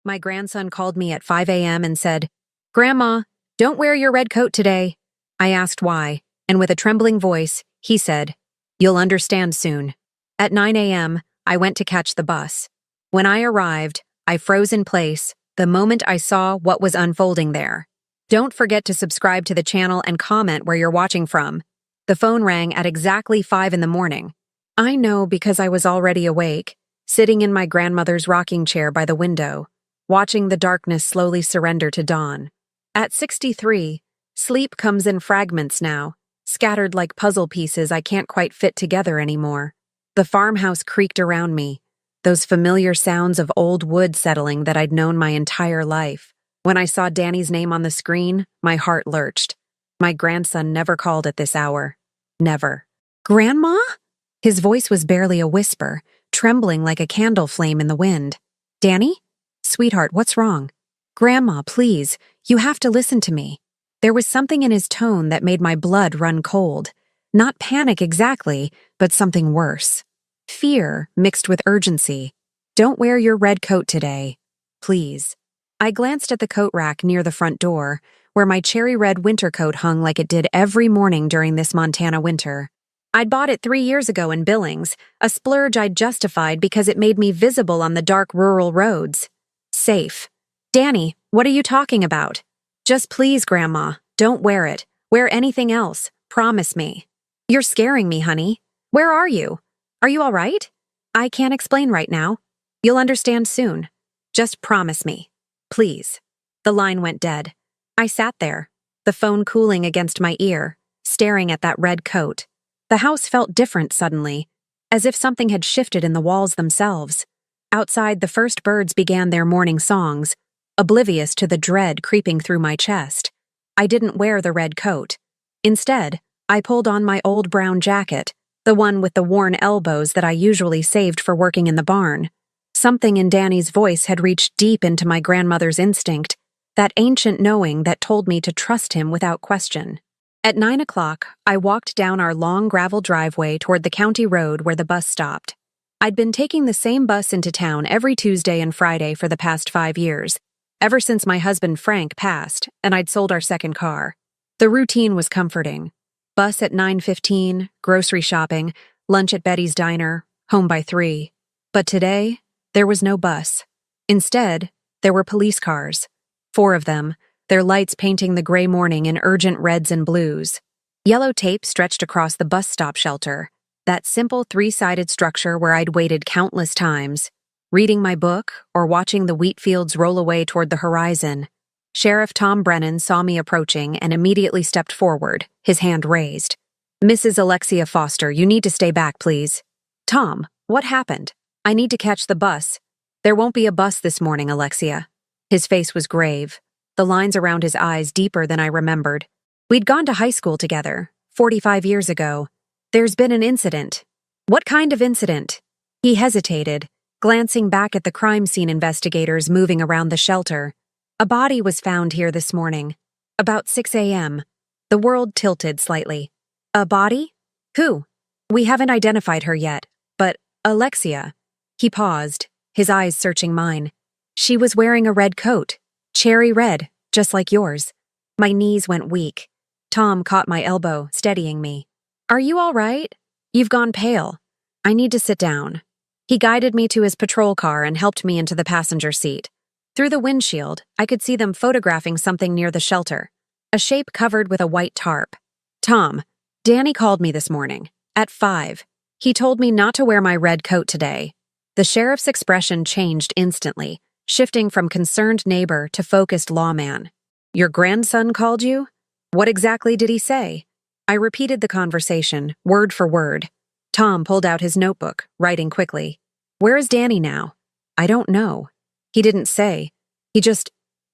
My grandson called me at 5 a.m. and said, "Grandma, don't wear your red coat today." I asked why, and with a trembling voice, he said, "You'll understand soon." At 9 a.m., I went to catch the bus. When I arrived, I froze in place the moment I saw what was unfolding there. Don't forget to subscribe to the channel and comment where you're watching from. The phone rang at exactly 5 in the morning. I know because I was already awake, sitting in my grandmother's rocking chair by the window, watching the darkness slowly surrender to dawn. At 63, sleep comes in fragments now, scattered like puzzle pieces I can't quite fit together anymore. The farmhouse creaked around me, those familiar sounds of old wood settling that I'd known my entire life. When I saw Danny's name on the screen, my heart lurched. My grandson never called at this hour. Never. "Grandma?" His voice was barely a whisper, trembling like a candle flame in the wind. "Danny? Sweetheart, what's wrong?" "Grandma, please, you have to listen to me." There was something in his tone that made my blood run cold. Not panic exactly, but something worse. Fear mixed with urgency. "Don't wear your red coat today. Please." I glanced at the coat rack near the front door, where my cherry red winter coat hung like it did every morning during this Montana winter. I'd bought it 3 years ago in Billings, a splurge I'd justified because it made me visible on the dark rural roads. Safe. "Danny, what are you talking about?" "Just please, Grandma, don't wear it. Wear anything else. Promise me." "You're scaring me, honey. Where are you? Are you all right?" "I can't explain right now. You'll understand soon. Just promise me. Please." The line went dead. I sat there, the phone cooling against my ear, staring at that red coat. The house felt different suddenly, as if something had shifted in the walls themselves. Outside, the first birds began their morning songs, oblivious to the dread creeping through my chest. I didn't wear the red coat. Instead, I pulled on my old brown jacket, the one with the worn elbows that I usually saved for working in the barn. Something in Danny's voice had reached deep into my grandmother's instinct, that ancient knowing that told me to trust him without question. At 9 o'clock, I walked down our long gravel driveway toward the county road where the bus stopped. I'd been taking the same bus into town every Tuesday and Friday for the past 5 years, ever since my husband Frank passed and I'd sold our second car. The routine was comforting. Bus at 9:15, grocery shopping, lunch at Betty's Diner, home by 3. But today, there was no bus. Instead, there were police cars. 4 of them, their lights painting the gray morning in urgent reds and blues. Yellow tape stretched across the bus stop shelter, that simple 3-sided structure where I'd waited countless times, reading my book or watching the wheat fields roll away toward the horizon. Sheriff Tom Brennan saw me approaching and immediately stepped forward, his hand raised. "Mrs. Alexia Foster, you need to stay back, please." "Tom, what happened? I need to catch the bus." "There won't be a bus this morning, Alexia." His face was grave, the lines around his eyes deeper than I remembered. "We'd gone to high school together, 45 years ago. There's been an incident." "What kind of incident?" He hesitated, glancing back at the crime scene investigators moving around the shelter. "A body was found here this morning, about 6 a.m. The world tilted slightly. "A body? Who?" "We haven't identified her yet, but Alexia." He paused, his eyes searching mine. "She was wearing a red coat, cherry red, just like yours." My knees went weak. Tom caught my elbow, steadying me. "Are you all right? You've gone pale. I need to sit down." He guided me to his patrol car and helped me into the passenger seat. Through the windshield, I could see them photographing something near the shelter, a shape covered with a white tarp. "Tom, Danny called me this morning, at 5. He told me not to wear my red coat today." The sheriff's expression changed instantly, shifting from concerned neighbor to focused lawman. "Your grandson called you? What exactly did he say?" I repeated the conversation, word for word. Tom pulled out his notebook, writing quickly. "Where is Danny now?" "I don't know. He didn't say.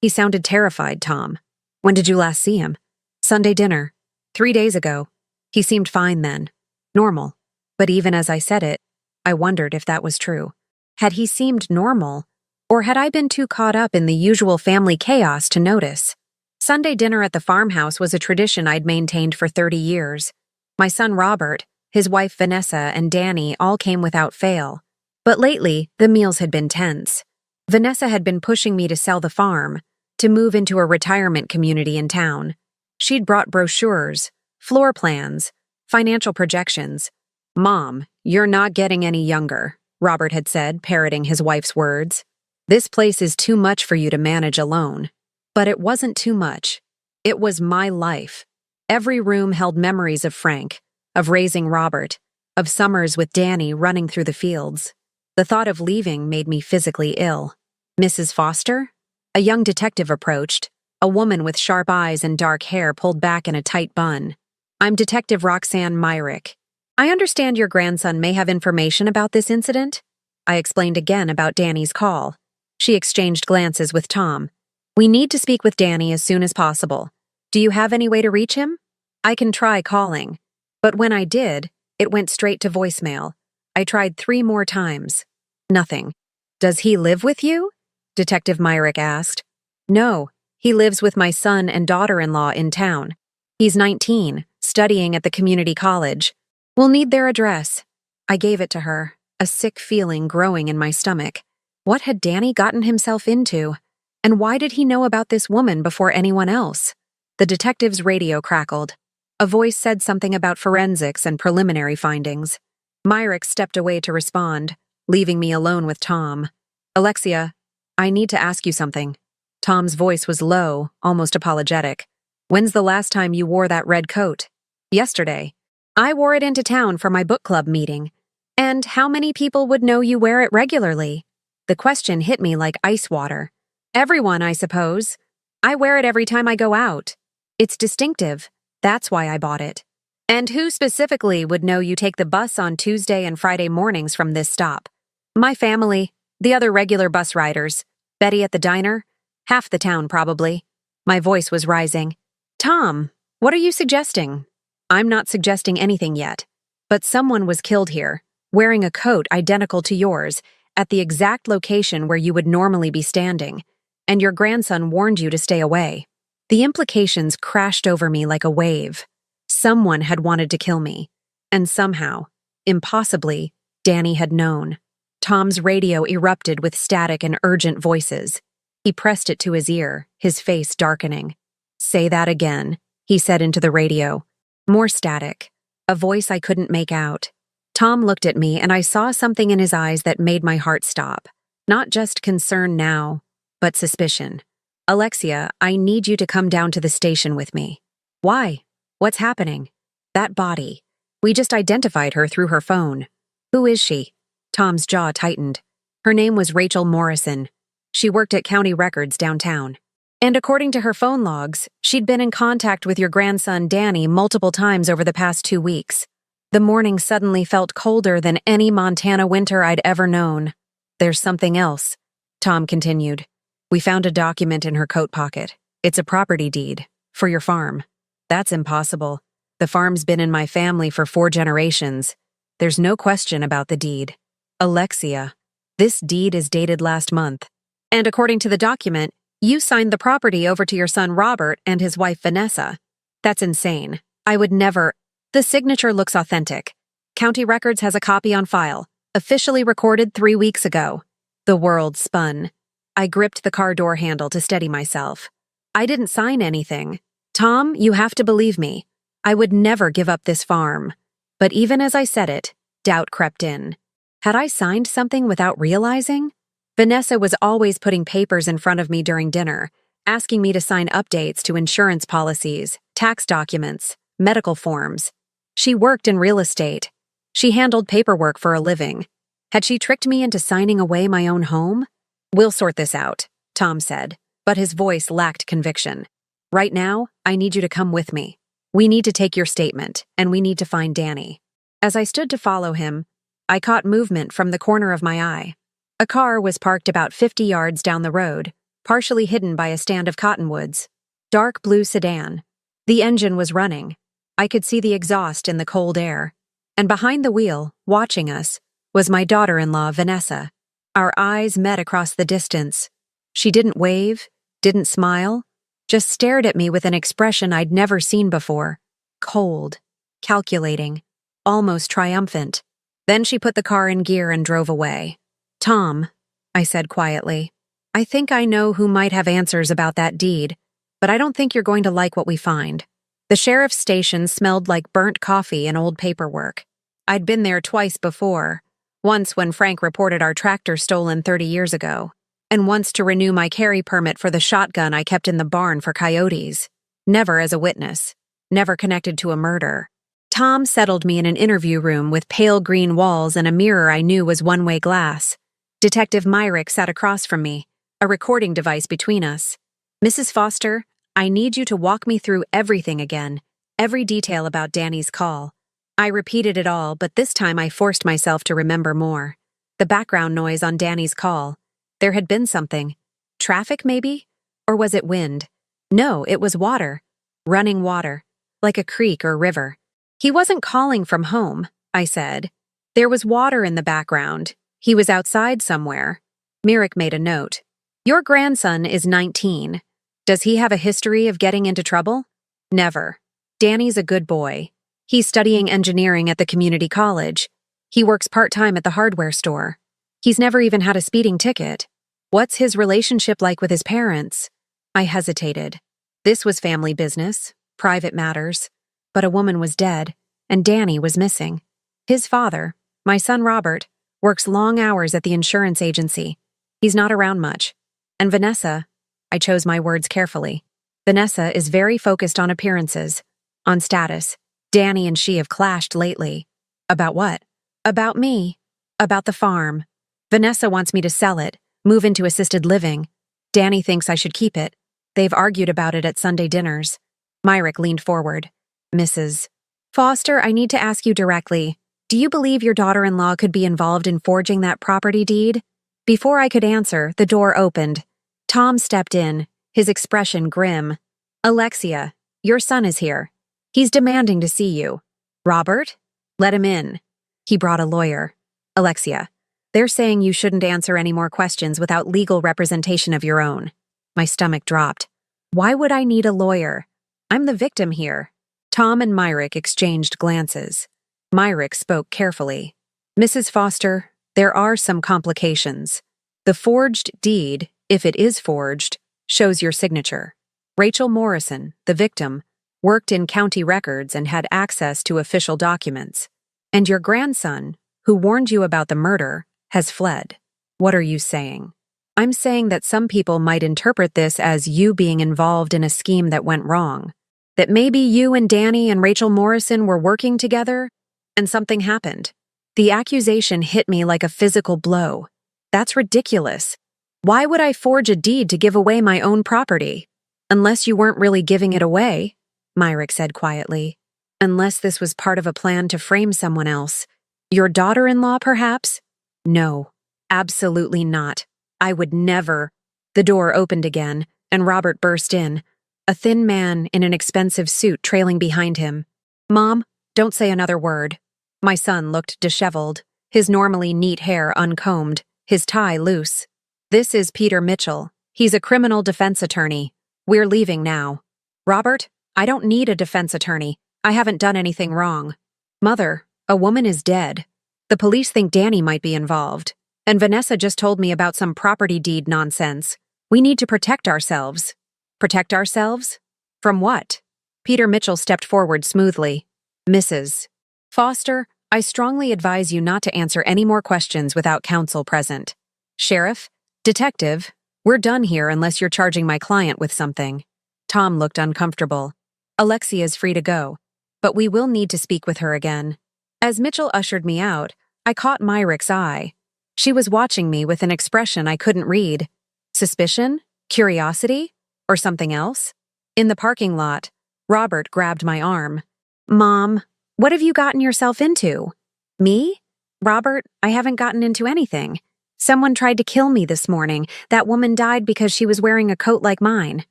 He sounded terrified, Tom." "When did you last see him?" "Sunday dinner. 3 days ago. He seemed fine then. Normal." But even as I said it, I wondered if that was true. Had he seemed normal, or had I been too caught up in the usual family chaos to notice? Sunday dinner at the farmhouse was a tradition I'd maintained for 30 years. My son Robert, his wife Vanessa, and Danny all came without fail. But lately, the meals had been tense. Vanessa had been pushing me to sell the farm, to move into a retirement community in town. She'd brought brochures, floor plans, financial projections. "Mom, you're not getting any younger," Robert had said, parroting his wife's words. "This place is too much for you to manage alone." But it wasn't too much. It was my life. Every room held memories of Frank, of raising Robert, of summers with Danny running through the fields. The thought of leaving made me physically ill. "Mrs. Foster?" A young detective approached, a woman with sharp eyes and dark hair pulled back in a tight bun. "I'm Detective Roxanne Myrick. I understand your grandson may have information about this incident." I explained again about Danny's call. She exchanged glances with Tom. "We need to speak with Danny as soon as possible. Do you have any way to reach him?" "I can try calling." But when I did, it went straight to voicemail. I tried 3 more times. Nothing. "Does he live with you?" Detective Myrick asked. "No, he lives with my son and daughter-in-law in town. He's 19, studying at the community college. We'll need their address." I gave it to her, a sick feeling growing in my stomach. What had Danny gotten himself into? And why did he know about this woman before anyone else? The detective's radio crackled. A voice said something about forensics and preliminary findings. Myrick stepped away to respond, leaving me alone with Tom. "Alexia, I need to ask you something." Tom's voice was low, almost apologetic. "When's the last time you wore that red coat?" "Yesterday. I wore it into town for my book club meeting." "And how many people would know you wear it regularly?" The question hit me like ice water. "Everyone, I suppose. I wear it every time I go out. It's distinctive. That's why I bought it." "And who specifically would know you take the bus on Tuesday and Friday mornings from this stop?" "My family, the other regular bus riders. Betty at the diner? Half the town, probably." My voice was rising. "Tom, what are you suggesting?" "I'm not suggesting anything yet. But someone was killed here, wearing a coat identical to yours, at the exact location where you would normally be standing, and your grandson warned you to stay away." The implications crashed over me like a wave. Someone had wanted to kill me, and somehow, impossibly, Danny had known. Tom's radio erupted with static and urgent voices. He pressed it to his ear, his face darkening. "Say that again," he said into the radio. More static, a voice I couldn't make out. Tom looked at me, and I saw something in his eyes that made my heart stop. Not just concern now, but suspicion. "Alexia, I need you to come down to the station with me." "Why? What's happening?" "That body. We just identified her through her phone." "Who is she?" Tom's jaw tightened. "Her name was Rachel Morrison. She worked at County Records downtown. And according to her phone logs, she'd been in contact with your grandson Danny multiple times over the past 2 weeks." The morning suddenly felt colder than any Montana winter I'd ever known. "There's something else," Tom continued. "We found a document in her coat pocket. It's a property deed, for your farm." "That's impossible. The farm's been in my family for 4 generations. There's no question about the deed." "Alexia, this deed is dated last month. And according to the document, you signed the property over to your son Robert and his wife Vanessa." "That's insane. I would never—" "The signature looks authentic. County Records has a copy on file, officially recorded 3 weeks ago." The world spun. I gripped the car door handle to steady myself. "I didn't sign anything. Tom, you have to believe me. I would never give up this farm." But even as I said it, doubt crept in. Had I signed something without realizing? Vanessa was always putting papers in front of me during dinner, asking me to sign updates to insurance policies, tax documents, medical forms. She worked in real estate. She handled paperwork for a living. Had she tricked me into signing away my own home? "We'll sort this out," Tom said, but his voice lacked conviction. "Right now, I need you to come with me. We need to take your statement, and we need to find Danny." As I stood to follow him, I caught movement from the corner of my eye. A car was parked about 50 yards down the road, partially hidden by a stand of cottonwoods. Dark blue sedan. The engine was running. I could see the exhaust in the cold air. And behind the wheel, watching us, was my daughter-in-law, Vanessa. Our eyes met across the distance. She didn't wave, didn't smile, just stared at me with an expression I'd never seen before. Cold, calculating, almost triumphant. Then she put the car in gear and drove away. "Tom," I said quietly, I think I know who might have answers about that deed, but I don't think you're going to like what we find. The sheriff's station smelled like burnt coffee and old paperwork. I'd been there twice before, once when Frank reported our tractor stolen 30 years ago, and once to renew my carry permit for the shotgun I kept in the barn for coyotes. Never as a witness, never connected to a murder. Tom settled me in an interview room with pale green walls and a mirror I knew was one-way glass. Detective Myrick sat across from me, a recording device between us. Mrs. Foster, I need you to walk me through everything again, every detail about Danny's call. I repeated it all, but this time I forced myself to remember more. The background noise on Danny's call. There had been something. Traffic, maybe? Or was it wind? No, it was water. Running water. Like a creek or river. He wasn't calling from home, I said. There was water in the background. He was outside somewhere. Myrick made a note. Your grandson is 19. Does he have a history of getting into trouble? Never. Danny's a good boy. He's studying engineering at the community college. He works part-time at the hardware store. He's never even had a speeding ticket. What's his relationship like with his parents? I hesitated. This was family business, private matters. But a woman was dead, and Danny was missing. His father, my son Robert, works long hours at the insurance agency. He's not around much. And Vanessa, I chose my words carefully. Vanessa is very focused on appearances, on status. Danny and she have clashed lately. About what? About me. About the farm. Vanessa wants me to sell it, move into assisted living. Danny thinks I should keep it. They've argued about it at Sunday dinners. Myrick leaned forward. Mrs. Foster, I need to ask you directly. Do you believe your daughter-in-law could be involved in forging that property deed? Before I could answer, the door opened. Tom stepped in, his expression grim. Alexia, your son is here. He's demanding to see you. Robert? Let him in. He brought a lawyer. Alexia, they're saying you shouldn't answer any more questions without legal representation of your own. My stomach dropped. Why would I need a lawyer? I'm the victim here. Tom and Myrick exchanged glances. Myrick spoke carefully. Mrs. Foster, there are some complications. The forged deed, if it is forged, shows your signature. Rachel Morrison, the victim, worked in county records and had access to official documents. And your grandson, who warned you about the murder, has fled. What are you saying? I'm saying that some people might interpret this as you being involved in a scheme that went wrong. That maybe you and Danny and Rachel Morrison were working together, and something happened. The accusation hit me like a physical blow. That's ridiculous. Why would I forge a deed to give away my own property? Unless you weren't really giving it away, Myrick said quietly. Unless this was part of a plan to frame someone else. Your daughter-in-law, perhaps? No, absolutely not. I would never. The door opened again, and Robert burst in, a thin man in an expensive suit trailing behind him. Mom, don't say another word. My son looked disheveled, his normally neat hair uncombed, his tie loose. This is Peter Mitchell. He's a criminal defense attorney. We're leaving now. Robert, I don't need a defense attorney. I haven't done anything wrong. Mother, a woman is dead. The police think Danny might be involved. And Vanessa just told me about some property deed nonsense. We need to protect ourselves. Protect ourselves? From what? Peter Mitchell stepped forward smoothly. Mrs. Foster, I strongly advise you not to answer any more questions without counsel present. Sheriff, detective, we're done here unless you're charging my client with something. Tom looked uncomfortable. Alexia is free to go, but we will need to speak with her again. As Mitchell ushered me out, I caught Myrick's eye. She was watching me with an expression I couldn't read. Suspicion? Curiosity? Or something else? In the parking lot, Robert grabbed my arm. Mom, what have you gotten yourself into? Me? Robert, I haven't gotten into anything. Someone tried to kill me this morning. That woman died because she was wearing a coat like mine.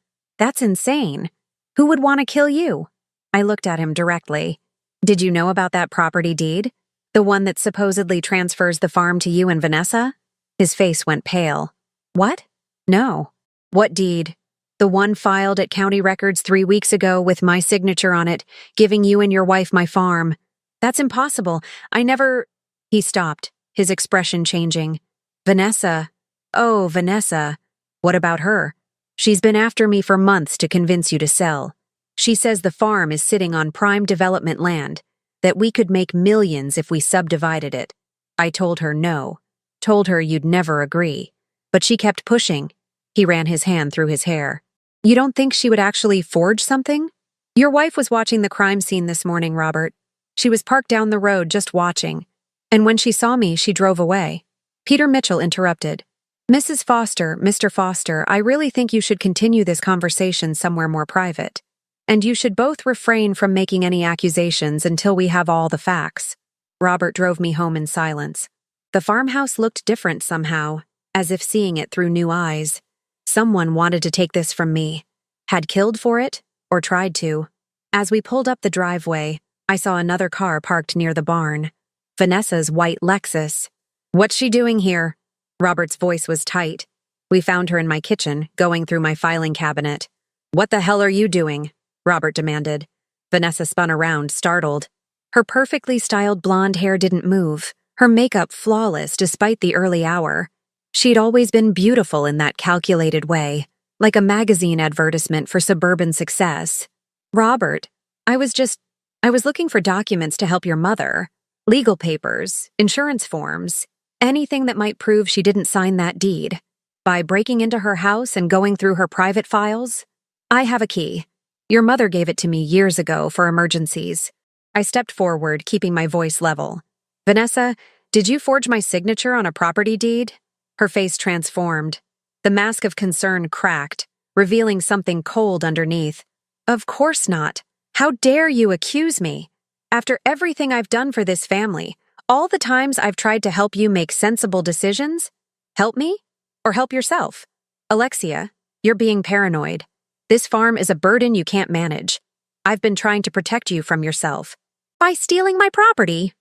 That's insane. Who would want to kill you? I looked at him directly. Did you know about that property deed? The one that supposedly transfers the farm to you and Vanessa? His face went pale. What? No. What deed? The one filed at county records 3 weeks ago with my signature on it, giving you and your wife my farm. That's impossible. I never... He stopped, his expression changing. Vanessa. Oh, Vanessa. What about her? She's been after me for months to convince you to sell. She says the farm is sitting on prime development land, that we could make millions if we subdivided it. I told her no. Told her you'd never agree. But she kept pushing. He ran his hand through his hair. You don't think she would actually forge something? Your wife was watching the crime scene this morning, Robert. She was parked down the road just watching. And when she saw me, she drove away. Peter Mitchell interrupted. Mrs. Foster, Mr. Foster, I really think you should continue this conversation somewhere more private. And you should both refrain from making any accusations until we have all the facts. Robert drove me home in silence. The farmhouse looked different somehow, as if seeing it through new eyes. Someone wanted to take this from me. Had killed for it, or tried to. As we pulled up the driveway, I saw another car parked near the barn. Vanessa's white Lexus. What's she doing here? Robert's voice was tight. We found her in my kitchen, going through my filing cabinet. What the hell are you doing? Robert demanded. Vanessa spun around, startled. Her perfectly styled blonde hair didn't move, her makeup flawless despite the early hour. She'd always been beautiful in that calculated way, like a magazine advertisement for suburban success. Robert, I was looking for documents to help your mother. Legal papers, insurance forms, anything that might prove she didn't sign that deed. By breaking into her house and going through her private files, I have a key. Your mother gave it to me years ago for emergencies. I stepped forward, keeping my voice level. Vanessa, did you forge my signature on a property deed? Her face transformed. The mask of concern cracked, revealing something cold underneath. Of course not. How dare you accuse me? After everything I've done for this family, all the times I've tried to help you make sensible decisions? Help me? Or help yourself? Alexia, you're being paranoid. This farm is a burden you can't manage. I've been trying to protect you from yourself. By stealing my property?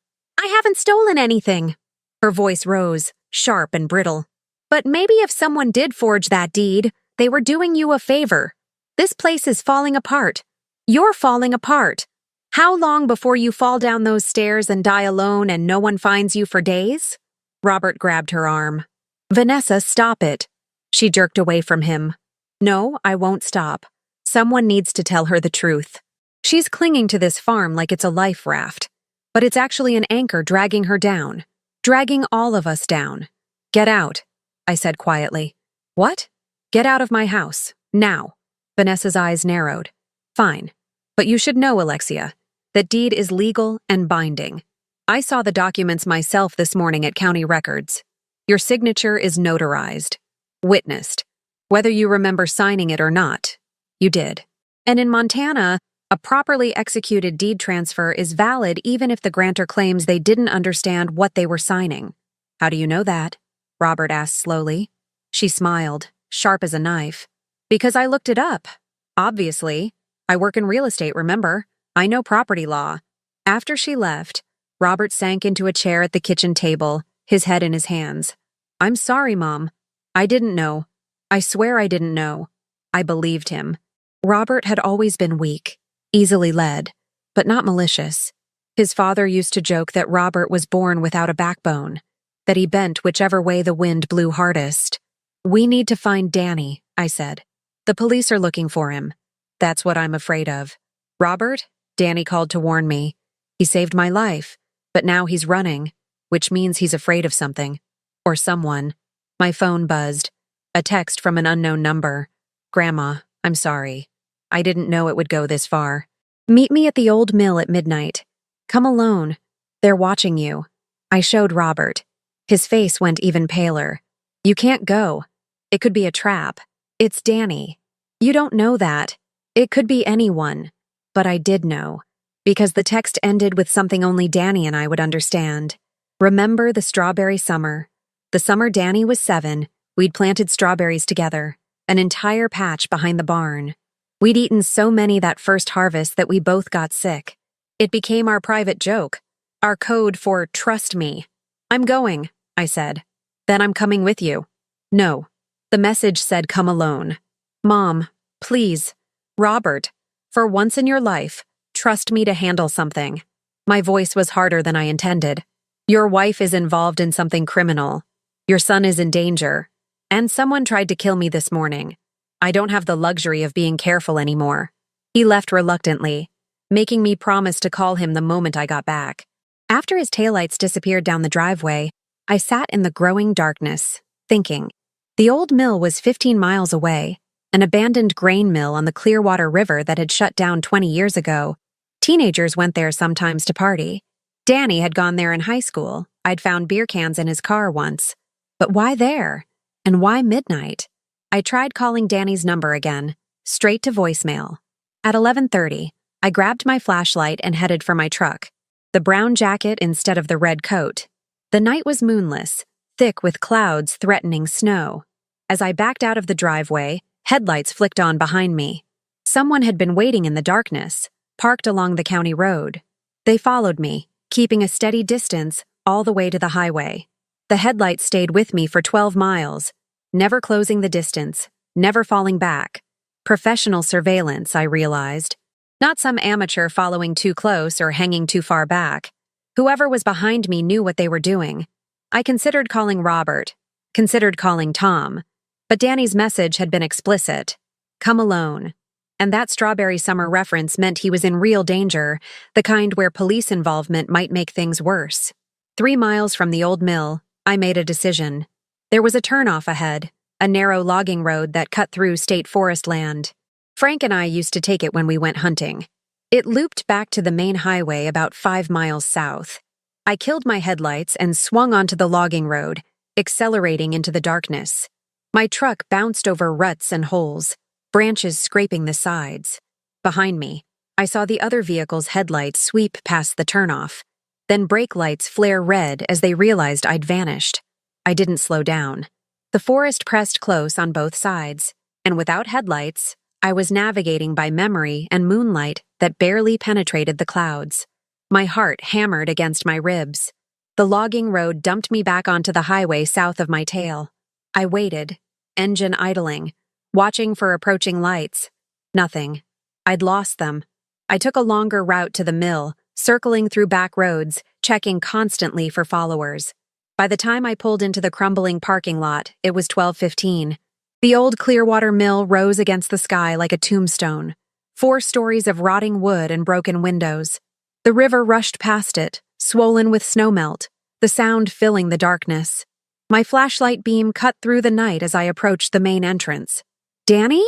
I haven't stolen anything. Her voice rose, sharp and brittle. But maybe if someone did forge that deed, they were doing you a favor. This place is falling apart. You're falling apart. How long before you fall down those stairs and die alone and no one finds you for days? Robert grabbed her arm. Vanessa, stop it. She jerked away from him. No, I won't stop. Someone needs to tell her the truth. She's clinging to this farm like it's a life raft, but it's actually an anchor dragging her down, dragging all of us down. Get out, I said quietly. What? Get out of my house, now. Vanessa's eyes narrowed. Fine, but you should know, Alexia, that deed is legal and binding. I saw the documents myself this morning at county records. Your signature is notarized, witnessed. Whether you remember signing it or not, you did. And in Montana, a properly executed deed transfer is valid even if the grantor claims they didn't understand what they were signing. How do you know that? Robert asked slowly. She smiled, sharp as a knife. Because I looked it up. Obviously. I work in real estate, remember? I know property law. After she left, Robert sank into a chair at the kitchen table, his head in his hands. I'm sorry, Mom. I didn't know. I swear I didn't know. I believed him. Robert had always been weak, easily led, but not malicious. His father used to joke that Robert was born without a backbone, that he bent whichever way the wind blew hardest. We need to find Danny, I said. The police are looking for him. That's what I'm afraid of. Robert? Danny called to warn me. He saved my life, but now he's running, which means he's afraid of something. Or someone. My phone buzzed. A text from an unknown number. Grandma, I'm sorry. I didn't know it would go this far. Meet me at the old mill at midnight. Come alone. They're watching you. I showed Robert. His face went even paler. You can't go. It could be a trap. It's Danny. You don't know that. It could be anyone. But I did know. Because the text ended with something only Danny and I would understand. Remember the strawberry summer. The summer Danny was 7, we'd planted strawberries together, an entire patch behind the barn. We'd eaten so many that first harvest that we both got sick. It became our private joke, our code for trust me. I'm going, I said. Then I'm coming with you. No. The message said come alone. Mom, please. Robert, for once in your life, trust me to handle something. My voice was harder than I intended. Your wife is involved in something criminal. Your son is in danger. And someone tried to kill me this morning. I don't have the luxury of being careful anymore. He left reluctantly, making me promise to call him the moment I got back. After his taillights disappeared down the driveway, I sat in the growing darkness, thinking. The old mill was 15 miles away, an abandoned grain mill on the Clearwater River that had shut down 20 years ago. Teenagers went there sometimes to party. Danny had gone there in high school. I'd found beer cans in his car once. But why there? And why midnight? I tried calling Danny's number again, straight to voicemail. At 11:30, I grabbed my flashlight and headed for my truck, the brown jacket instead of the red coat. The night was moonless, thick with clouds threatening snow. As I backed out of the driveway, headlights flicked on behind me. Someone had been waiting in the darkness, parked along the county road. They followed me, keeping a steady distance all the way to the highway. The headlights stayed with me for 12 miles, never closing the distance, never falling back. Professional surveillance, I realized. Not some amateur following too close or hanging too far back. Whoever was behind me knew what they were doing. I considered calling Robert, considered calling Tom, but Danny's message had been explicit. Come alone. And that strawberry summer reference meant he was in real danger, the kind where police involvement might make things worse. 3 miles from the old mill, I made a decision. There was a turnoff ahead, a narrow logging road that cut through state forest land. Frank and I used to take it when we went hunting. It looped back to the main highway about 5 miles south. I killed my headlights and swung onto the logging road, accelerating into the darkness. My truck bounced over ruts and holes, branches scraping the sides. Behind me, I saw the other vehicle's headlights sweep past the turnoff. Then brake lights flare red as they realized I'd vanished. I didn't slow down. The forest pressed close on both sides, and without headlights, I was navigating by memory and moonlight that barely penetrated the clouds. My heart hammered against my ribs. The logging road dumped me back onto the highway south of my tail. I waited, engine idling, watching for approaching lights. Nothing. I'd lost them. I took a longer route to the mill, circling through back roads, checking constantly for followers. By the time I pulled into the crumbling parking lot, it was 12:15. The old Clearwater mill rose against the sky like a tombstone. 4 stories of rotting wood and broken windows. The river rushed past it, swollen with snowmelt, the sound filling the darkness. My flashlight beam cut through the night as I approached the main entrance. "Danny?"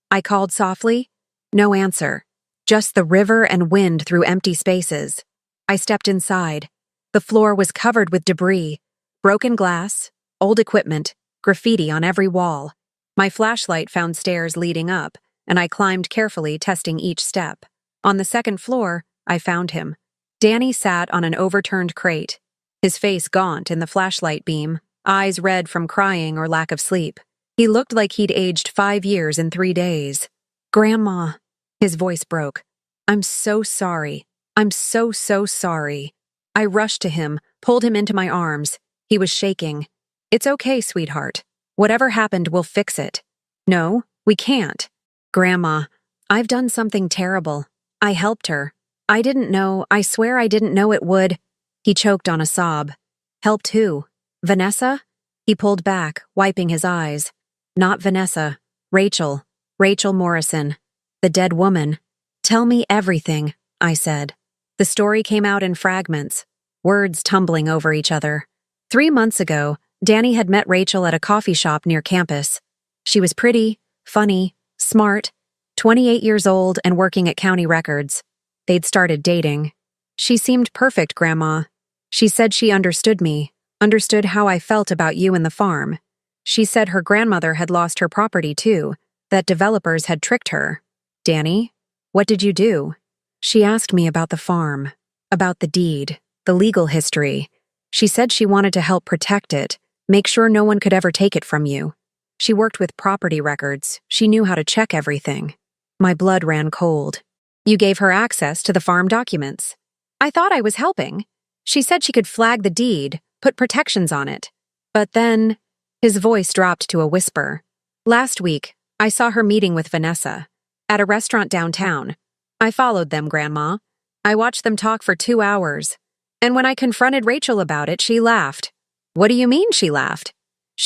I called softly. No answer. Just the river and wind through empty spaces. I stepped inside. The floor was covered with debris, broken glass, old equipment, graffiti on every wall. My flashlight found stairs leading up, and I climbed carefully, testing each step. On the second floor, I found him. Danny sat on an overturned crate, his face gaunt in the flashlight beam, eyes red from crying or lack of sleep. He looked like he'd aged 5 years in 3 days. "Grandma," his voice broke. "I'm so sorry. I'm so sorry." I rushed to him, pulled him into my arms. He was shaking. "It's okay, sweetheart. Whatever happened, we'll fix it." "No, we can't." "Grandma, I've done something terrible. I helped her. I didn't know, I swear I didn't know it would." He choked on a sob. "Helped who? Vanessa?" He pulled back, wiping his eyes. "Not Vanessa. Rachel. Rachel Morrison. The dead woman." "Tell me everything," I said. The story came out in fragments, words tumbling over each other. 3 months ago, Danny had met Rachel at a coffee shop near campus. She was pretty, funny, smart, 28 years old and working at county records. They'd started dating. "She seemed perfect, Grandma. She said she understood me, understood how I felt about you and the farm. She said her grandmother had lost her property too, that developers had tricked her." "Danny, what did you do?" "She asked me about the farm, about the deed, the legal history. She said she wanted to help protect it, make sure no one could ever take it from you. She worked with property records. She knew how to check everything." My blood ran cold. "You gave her access to the farm documents." "I thought I was helping. She said she could flag the deed, put protections on it. But then..." His voice dropped to a whisper. "Last week, I saw her meeting with Vanessa at a restaurant downtown. I followed them, Grandma. I watched them talk for 2 hours. And when I confronted Rachel about it, she laughed." "What do you mean she laughed?"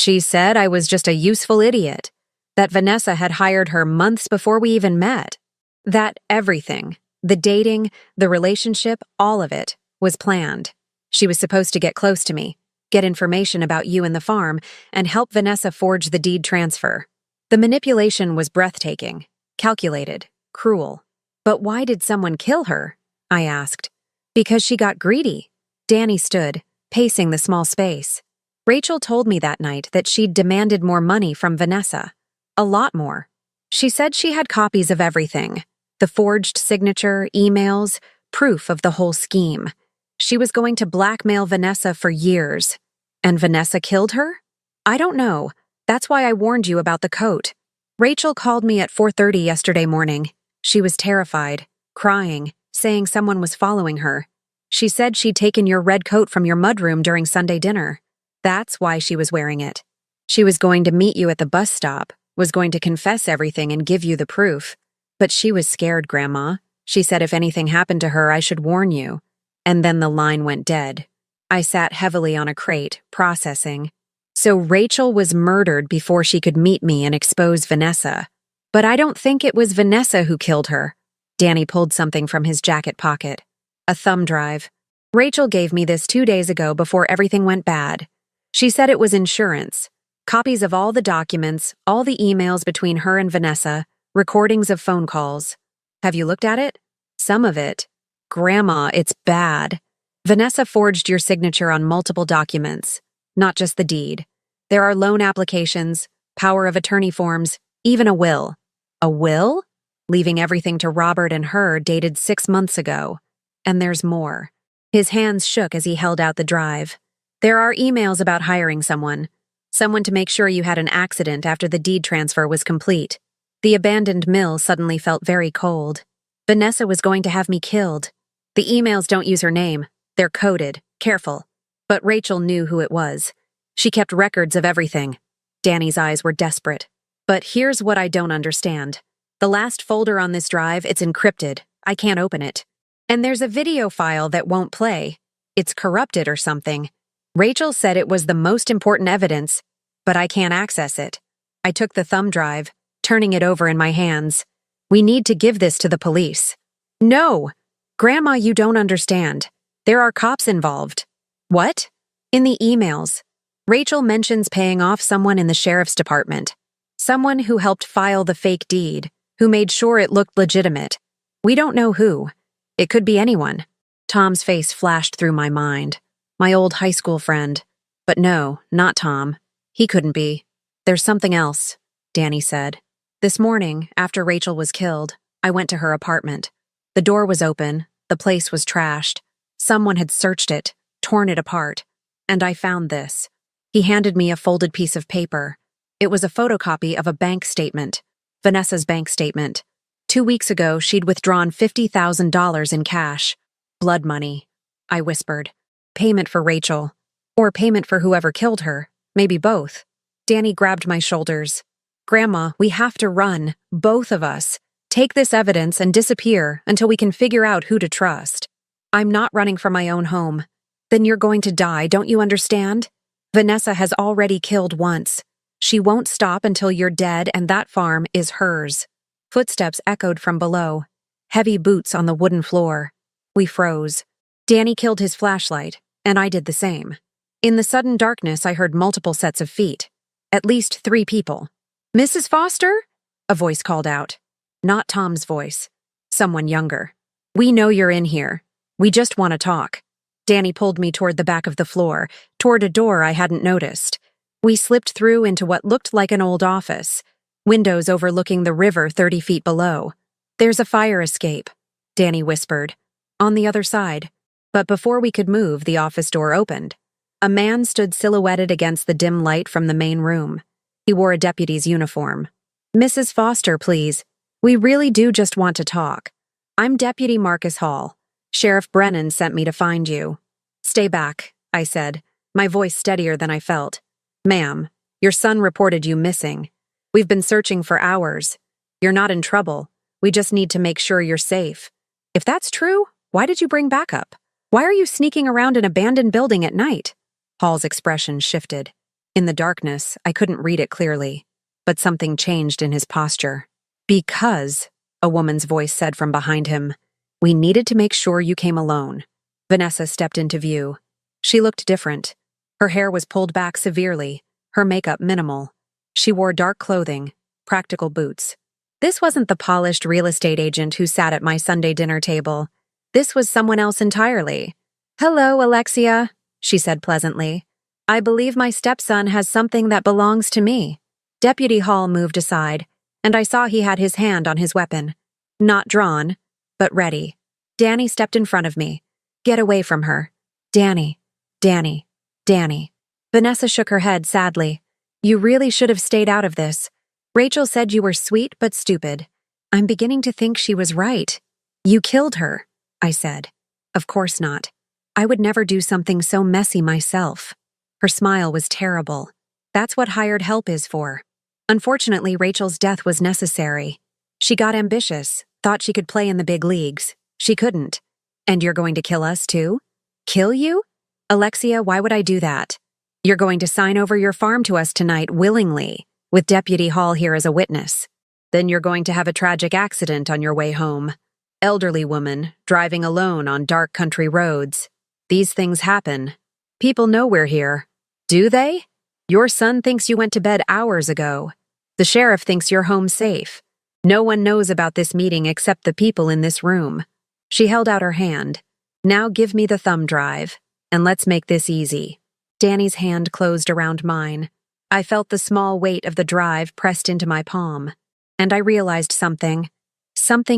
She said I was just a useful idiot, that Vanessa had hired her months before we even met, that everything, the dating, the relationship, all of it, was planned. She was supposed to get close to me, get information about you and the farm, and help Vanessa forge the deed transfer. The manipulation was breathtaking, calculated, cruel. But why did someone kill her? I asked. Because she got greedy. Danny stood, pacing the small space. Rachel told me that night that she'd demanded more money from Vanessa. A lot more. She said she had copies of everything. The forged signature, emails, proof of the whole scheme. She was going to blackmail Vanessa for years. And Vanessa killed her? I don't know. That's why I warned you about the coat. Rachel called me at 4:30 yesterday morning. She was terrified, crying, saying someone was following her. She said she'd taken your red coat from your mudroom during Sunday dinner. That's why she was wearing it. She was going to meet you at the bus stop, was going to confess everything and give you the proof. But she was scared, Grandma. She said if anything happened to her, I should warn you. And then the line went dead. I sat heavily on a crate, processing. So Rachel was murdered before she could meet me and expose Vanessa. But I don't think it was Vanessa who killed her. Danny pulled something from his jacket pocket. A thumb drive. Rachel gave me this 2 days ago before everything went bad. She said it was insurance. Copies of all the documents, all the emails between her and Vanessa, recordings of phone calls. Have you looked at it? Some of it. Grandma, it's bad. Vanessa forged your signature on multiple documents, not just the deed. There are loan applications, power of attorney forms, even a will. A will? Leaving everything to Robert and her dated 6 months ago. And there's more. His hands shook as he held out the drive. There are emails about hiring someone to make sure you had an accident after the deed transfer was complete. The abandoned mill suddenly felt very cold. Vanessa was going to have me killed. The emails don't use her name. They're coded. Careful. But Rachel knew who it was. She kept records of everything. Danny's eyes were desperate. But here's what I don't understand. The last folder on this drive, it's encrypted. I can't open it. And there's a video file that won't play. It's corrupted or something. Rachel said it was the most important evidence, but I can't access it. I took the thumb drive, turning it over in my hands. We need to give this to the police. No! Grandma, you don't understand. There are cops involved. What? In the emails, Rachel mentions paying off someone in the sheriff's department. Someone who helped file the fake deed, who made sure it looked legitimate. We don't know who. It could be anyone. Tom's face flashed through my mind. My old high school friend. But no, not Tom. He couldn't be. There's something else, Danny said. This morning, after Rachel was killed, I went to her apartment. The door was open. The place was trashed. Someone had searched it, torn it apart. And I found this. He handed me a folded piece of paper. It was a photocopy of a bank statement. Vanessa's bank statement. 2 weeks ago, she'd withdrawn $50,000 in cash. Blood money, I whispered. Payment for Rachel. Or payment for whoever killed her. Maybe both. Danny grabbed my shoulders. Grandma, we have to run. Both of us. Take this evidence and disappear until we can figure out who to trust. I'm not running from my own home. Then you're going to die, don't you understand? Vanessa has already killed once. She won't stop until you're dead and that farm is hers. Footsteps echoed from below. Heavy boots on the wooden floor. We froze. Danny killed his flashlight, and I did the same. In the sudden darkness, I heard multiple sets of feet. At least 3 people. Mrs. Foster? A voice called out. Not Tom's voice. Someone younger. We know you're in here. We just want to talk. Danny pulled me toward the back of the floor, toward a door I hadn't noticed. We slipped through into what looked like an old office. Windows overlooking the river 30 feet below. There's a fire escape, Danny whispered. On the other side. But before we could move, the office door opened. A man stood silhouetted against the dim light from the main room. He wore a deputy's uniform. Mrs. Foster, please. We really do just want to talk. I'm Deputy Marcus Hall. Sheriff Brennan sent me to find you. Stay back, I said, my voice steadier than I felt. Ma'am, your son reported you missing. We've been searching for hours. You're not in trouble. We just need to make sure you're safe. If that's true, why did you bring backup? Why are you sneaking around an abandoned building at night? Hall's expression shifted. In the darkness, I couldn't read it clearly, but something changed in his posture. Because, a woman's voice said from behind him, we needed to make sure you came alone. Vanessa stepped into view. She looked different. Her hair was pulled back severely, her makeup minimal. She wore dark clothing, practical boots. This wasn't the polished real estate agent who sat at my Sunday dinner table. This was someone else entirely. Hello, Alexia, she said pleasantly. I believe my stepson has something that belongs to me. Deputy Hall moved aside, and I saw he had his hand on his weapon. Not drawn, but ready. Danny stepped in front of me. Get away from her. Danny. Vanessa shook her head sadly. You really should have stayed out of this. Rachel said you were sweet but stupid. I'm beginning to think she was right. You killed her, I said. Of course not. I would never do something so messy myself. Her smile was terrible. That's what hired help is for. Unfortunately, Rachel's death was necessary. She got ambitious, thought she could play in the big leagues. She couldn't. And you're going to kill us too? Kill you? Alexia, why would I do that? You're going to sign over your farm to us tonight willingly, with Deputy Hall here as a witness. Then you're going to have a tragic accident on your way home. Elderly woman, driving alone on dark country roads. These things happen. People know we're here. Do they? Your son thinks you went to bed hours ago. The sheriff thinks you're home safe. No one knows about this meeting except the people in this room. She held out her hand. Now give me the thumb drive, and let's make this easy. Danny's hand closed around mine. I felt the small weight of the drive pressed into my palm, and I realized something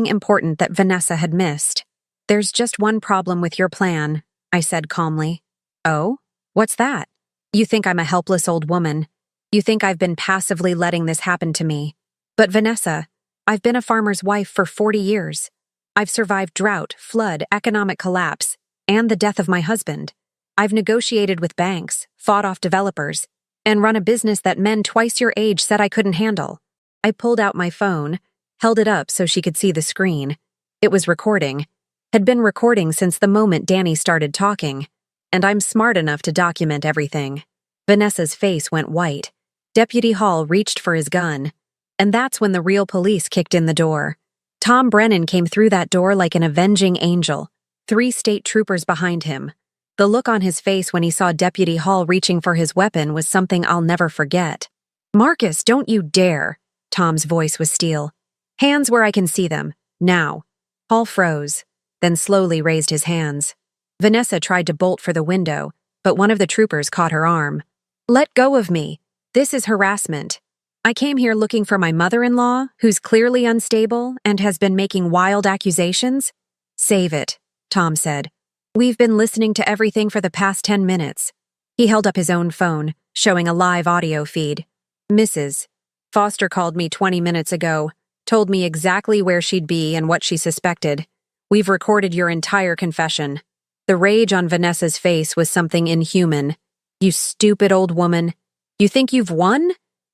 important that Vanessa had missed. There's just one problem with your plan, I said calmly. Oh? What's that? You think I'm a helpless old woman. You think I've been passively letting this happen to me. But Vanessa, I've been a farmer's wife for 40 years. I've survived drought, flood, economic collapse, and the death of my husband. I've negotiated with banks, fought off developers, and run a business that men twice your age said I couldn't handle. I pulled out my phone, held it up so she could see the screen. It was recording. Had been recording since the moment Danny started talking. And I'm smart enough to document everything. Vanessa's face went white. Deputy Hall reached for his gun. And that's when the real police kicked in the door. Tom Brennan came through that door like an avenging angel, 3 state troopers behind him. The look on his face when he saw Deputy Hall reaching for his weapon was something I'll never forget. Marcus, don't you dare. Tom's voice was steel. Hands where I can see them. Now. Hall froze, then slowly raised his hands. Vanessa tried to bolt for the window, but one of the troopers caught her arm. Let go of me. This is harassment. I came here looking for my mother-in-law, who's clearly unstable and has been making wild accusations. Save it, Tom said. We've been listening to everything for the past 10 minutes. He held up his own phone, showing a live audio feed. Mrs. Foster called me 20 minutes ago, told me exactly where she'd be and what she suspected. We've recorded your entire confession. The rage on Vanessa's face was something inhuman. You stupid old woman. You think you've won?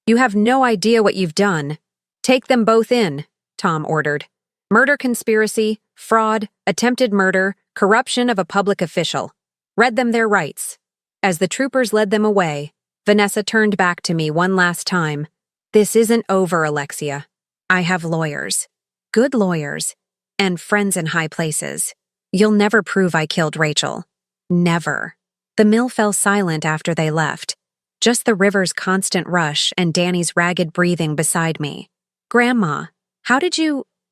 You have no idea what you've done. Take them both in, Tom ordered. Murder conspiracy, fraud, attempted murder, corruption of a public official. Read them their rights. As the troopers led them away, Vanessa turned back to me one last time. This isn't over, Alexia. I have lawyers. Good lawyers. And friends in high places. You'll never prove I killed Rachel. Never. The mill fell silent after they left. Just the river's constant rush and Danny's ragged breathing beside me. Grandma,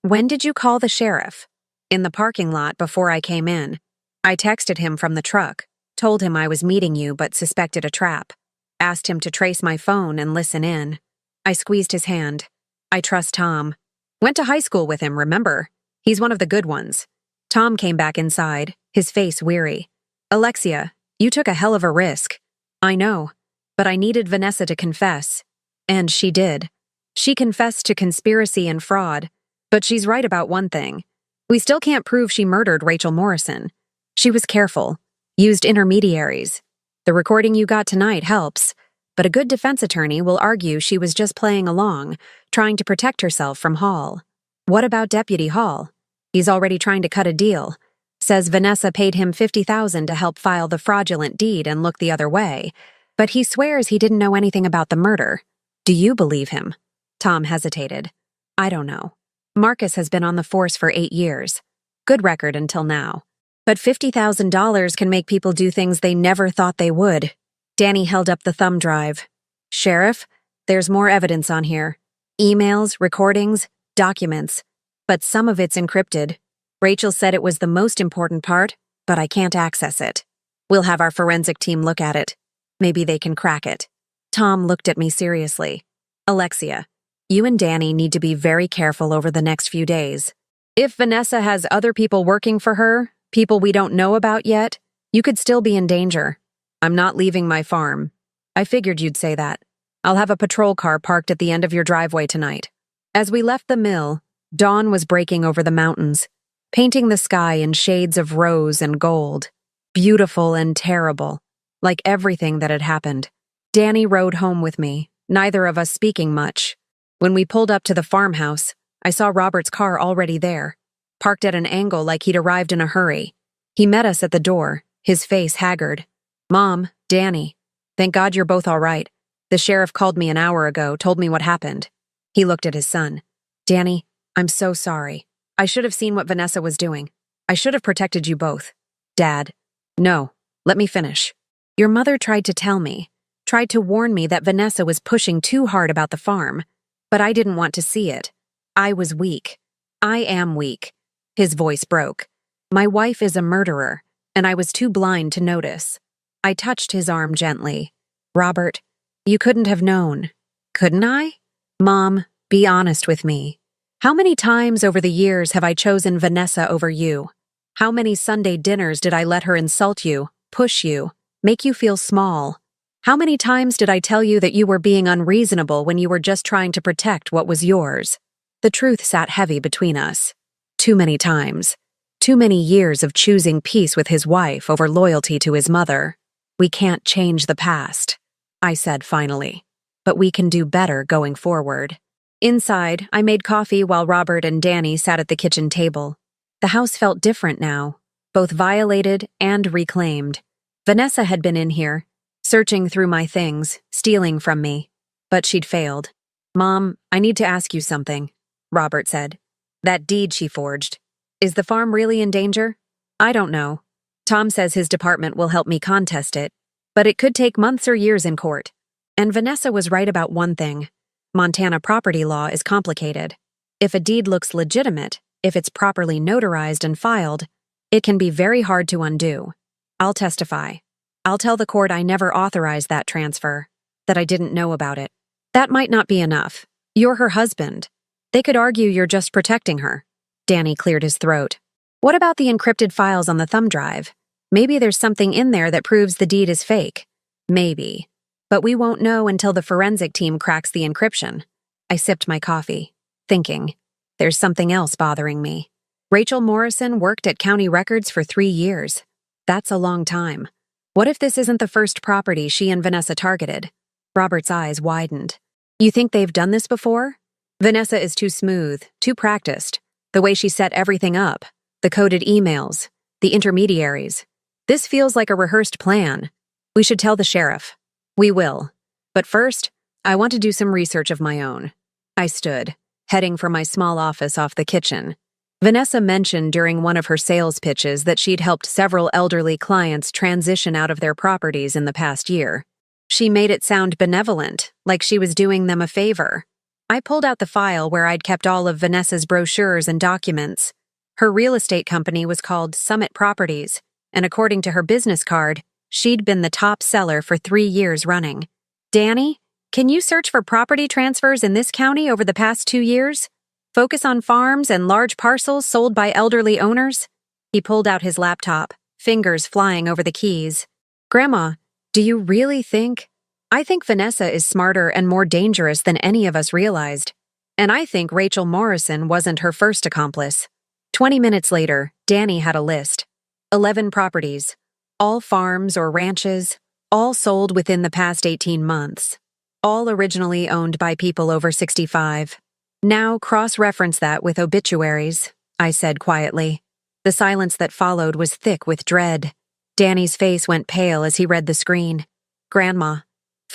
when did you call the sheriff? In the parking lot before I came in. I texted him from the truck, told him I was meeting you but suspected a trap. Asked him to trace my phone and listen in. I squeezed his hand. I trust Tom. Went to high school with him, remember? He's one of the good ones. Tom came back inside, his face weary. Alexia, you took a hell of a risk. I know, but I needed Vanessa to confess. And she did. She confessed to conspiracy and fraud, but she's right about one thing. We still can't prove she murdered Rachel Morrison. She was careful, used intermediaries. The recording you got tonight helps, but a good defense attorney will argue she was just playing along, trying to protect herself from Hall. What about Deputy Hall? He's already trying to cut a deal. Says Vanessa paid him $50,000 to help file the fraudulent deed and look the other way. But he swears he didn't know anything about the murder. Do you believe him? Tom hesitated. I don't know. Marcus has been on the force for 8 years. Good record until now. But $50,000 can make people do things they never thought they would. Danny held up the thumb drive. Sheriff, there's more evidence on here. Emails, recordings, documents. But some of it's encrypted. Rachel said it was the most important part, but I can't access it. We'll have our forensic team look at it. Maybe they can crack it. Tom looked at me seriously. Alexia, you and Danny need to be very careful over the next few days. If Vanessa has other people working for her, people we don't know about yet, you could still be in danger. I'm not leaving my farm. I figured you'd say that. I'll have a patrol car parked at the end of your driveway tonight. As we left the mill, dawn was breaking over the mountains, painting the sky in shades of rose and gold. Beautiful and terrible, like everything that had happened. Danny rode home with me, neither of us speaking much. When we pulled up to the farmhouse, I saw Robert's car already there, parked at an angle like he'd arrived in a hurry. He met us at the door, his face haggard. Mom, Danny, thank God you're both all right. The sheriff called me an hour ago, told me what happened. He looked at his son. Danny, I'm so sorry. I should have seen what Vanessa was doing. I should have protected you both. Dad. No, let me finish. Your mother tried to tell me, tried to warn me that Vanessa was pushing too hard about the farm, but I didn't want to see it. I was weak. I am weak. His voice broke. My wife is a murderer, and I was too blind to notice. I touched his arm gently. Robert, you couldn't have known. Couldn't I? Mom, be honest with me. How many times over the years have I chosen Vanessa over you? How many Sunday dinners did I let her insult you, push you, make you feel small? How many times did I tell you that you were being unreasonable when you were just trying to protect what was yours? The truth sat heavy between us. Too many times. Too many years of choosing peace with his wife over loyalty to his mother. We can't change the past, I said finally. But we can do better going forward. Inside, I made coffee while Robert and Danny sat at the kitchen table. The house felt different now, both violated and reclaimed. Vanessa had been in here, searching through my things, stealing from me. But she'd failed. Mom, I need to ask you something, Robert said. That deed she forged. Is the farm really in danger? I don't know. Tom says his department will help me contest it, but it could take months or years in court. And Vanessa was right about one thing. Montana property law is complicated. If a deed looks legitimate, if it's properly notarized and filed, it can be very hard to undo. I'll testify. I'll tell the court I never authorized that transfer, that I didn't know about it. That might not be enough. You're her husband. They could argue you're just protecting her. Danny cleared his throat. What about the encrypted files on the thumb drive? Maybe there's something in there that proves the deed is fake. Maybe. But we won't know until the forensic team cracks the encryption. I sipped my coffee, thinking, there's something else bothering me. Rachel Morrison worked at county records for 3 years. That's a long time. What if this isn't the first property she and Vanessa targeted? Robert's eyes widened. You think they've done this before? Vanessa is too smooth, too practiced. The way she set everything up, the coded emails, the intermediaries. This feels like a rehearsed plan. We should tell the sheriff. We will. But first, I want to do some research of my own. I stood, heading for my small office off the kitchen. Vanessa mentioned during one of her sales pitches that she'd helped several elderly clients transition out of their properties in the past year. She made it sound benevolent, like she was doing them a favor. I pulled out the file where I'd kept all of Vanessa's brochures and documents. Her real estate company was called Summit Properties, and according to her business card, she'd been the top seller for 3 years running. Danny, can you search for property transfers in this county over the past 2 years? Focus on farms and large parcels sold by elderly owners? He pulled out his laptop, fingers flying over the keys. Grandma, do you really think? I think Vanessa is smarter and more dangerous than any of us realized. And I think Rachel Morrison wasn't her first accomplice. 20 minutes later, Danny had a list. 11 properties. All farms or ranches. All sold within the past 18 months. All originally owned by people over 65. Now cross-reference that with obituaries, I said quietly. The silence that followed was thick with dread. Danny's face went pale as he read the screen. Grandma,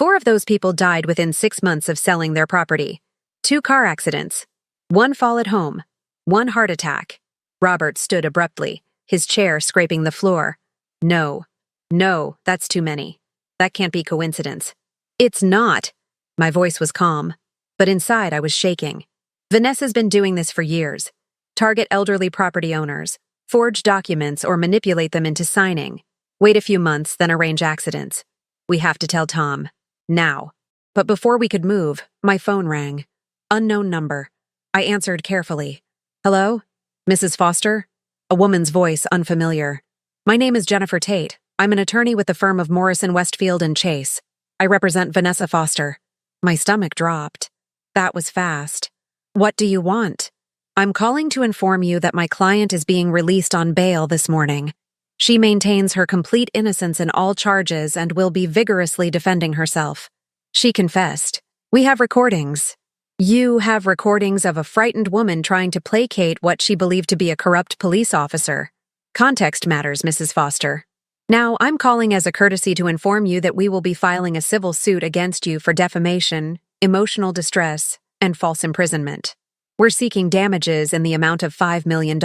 4 of those people died within 6 months of selling their property. 2 car accidents. 1 fall at home. 1 heart attack. Robert stood abruptly, his chair scraping the floor. No, that's too many. That can't be coincidence. It's not. My voice was calm, but inside I was shaking. Vanessa's been doing this for years. Target elderly property owners, forge documents or manipulate them into signing. Wait a few months, then arrange accidents. We have to tell Tom. Now. But before we could move, my phone rang. Unknown number. I answered carefully. Hello? Mrs. Foster? A woman's voice unfamiliar. My name is Jennifer Tate. I'm an attorney with the firm of Morrison, Westfield & Chase. I represent Vanessa Foster. My stomach dropped. That was fast. What do you want? I'm calling to inform you that my client is being released on bail this morning. She maintains her complete innocence in all charges and will be vigorously defending herself. She confessed. We have recordings. You have recordings of a frightened woman trying to placate what she believed to be a corrupt police officer. Context matters, Mrs. Foster. Now, I'm calling as a courtesy to inform you that we will be filing a civil suit against you for defamation, emotional distress, and false imprisonment. We're seeking damages in the amount of $5 million.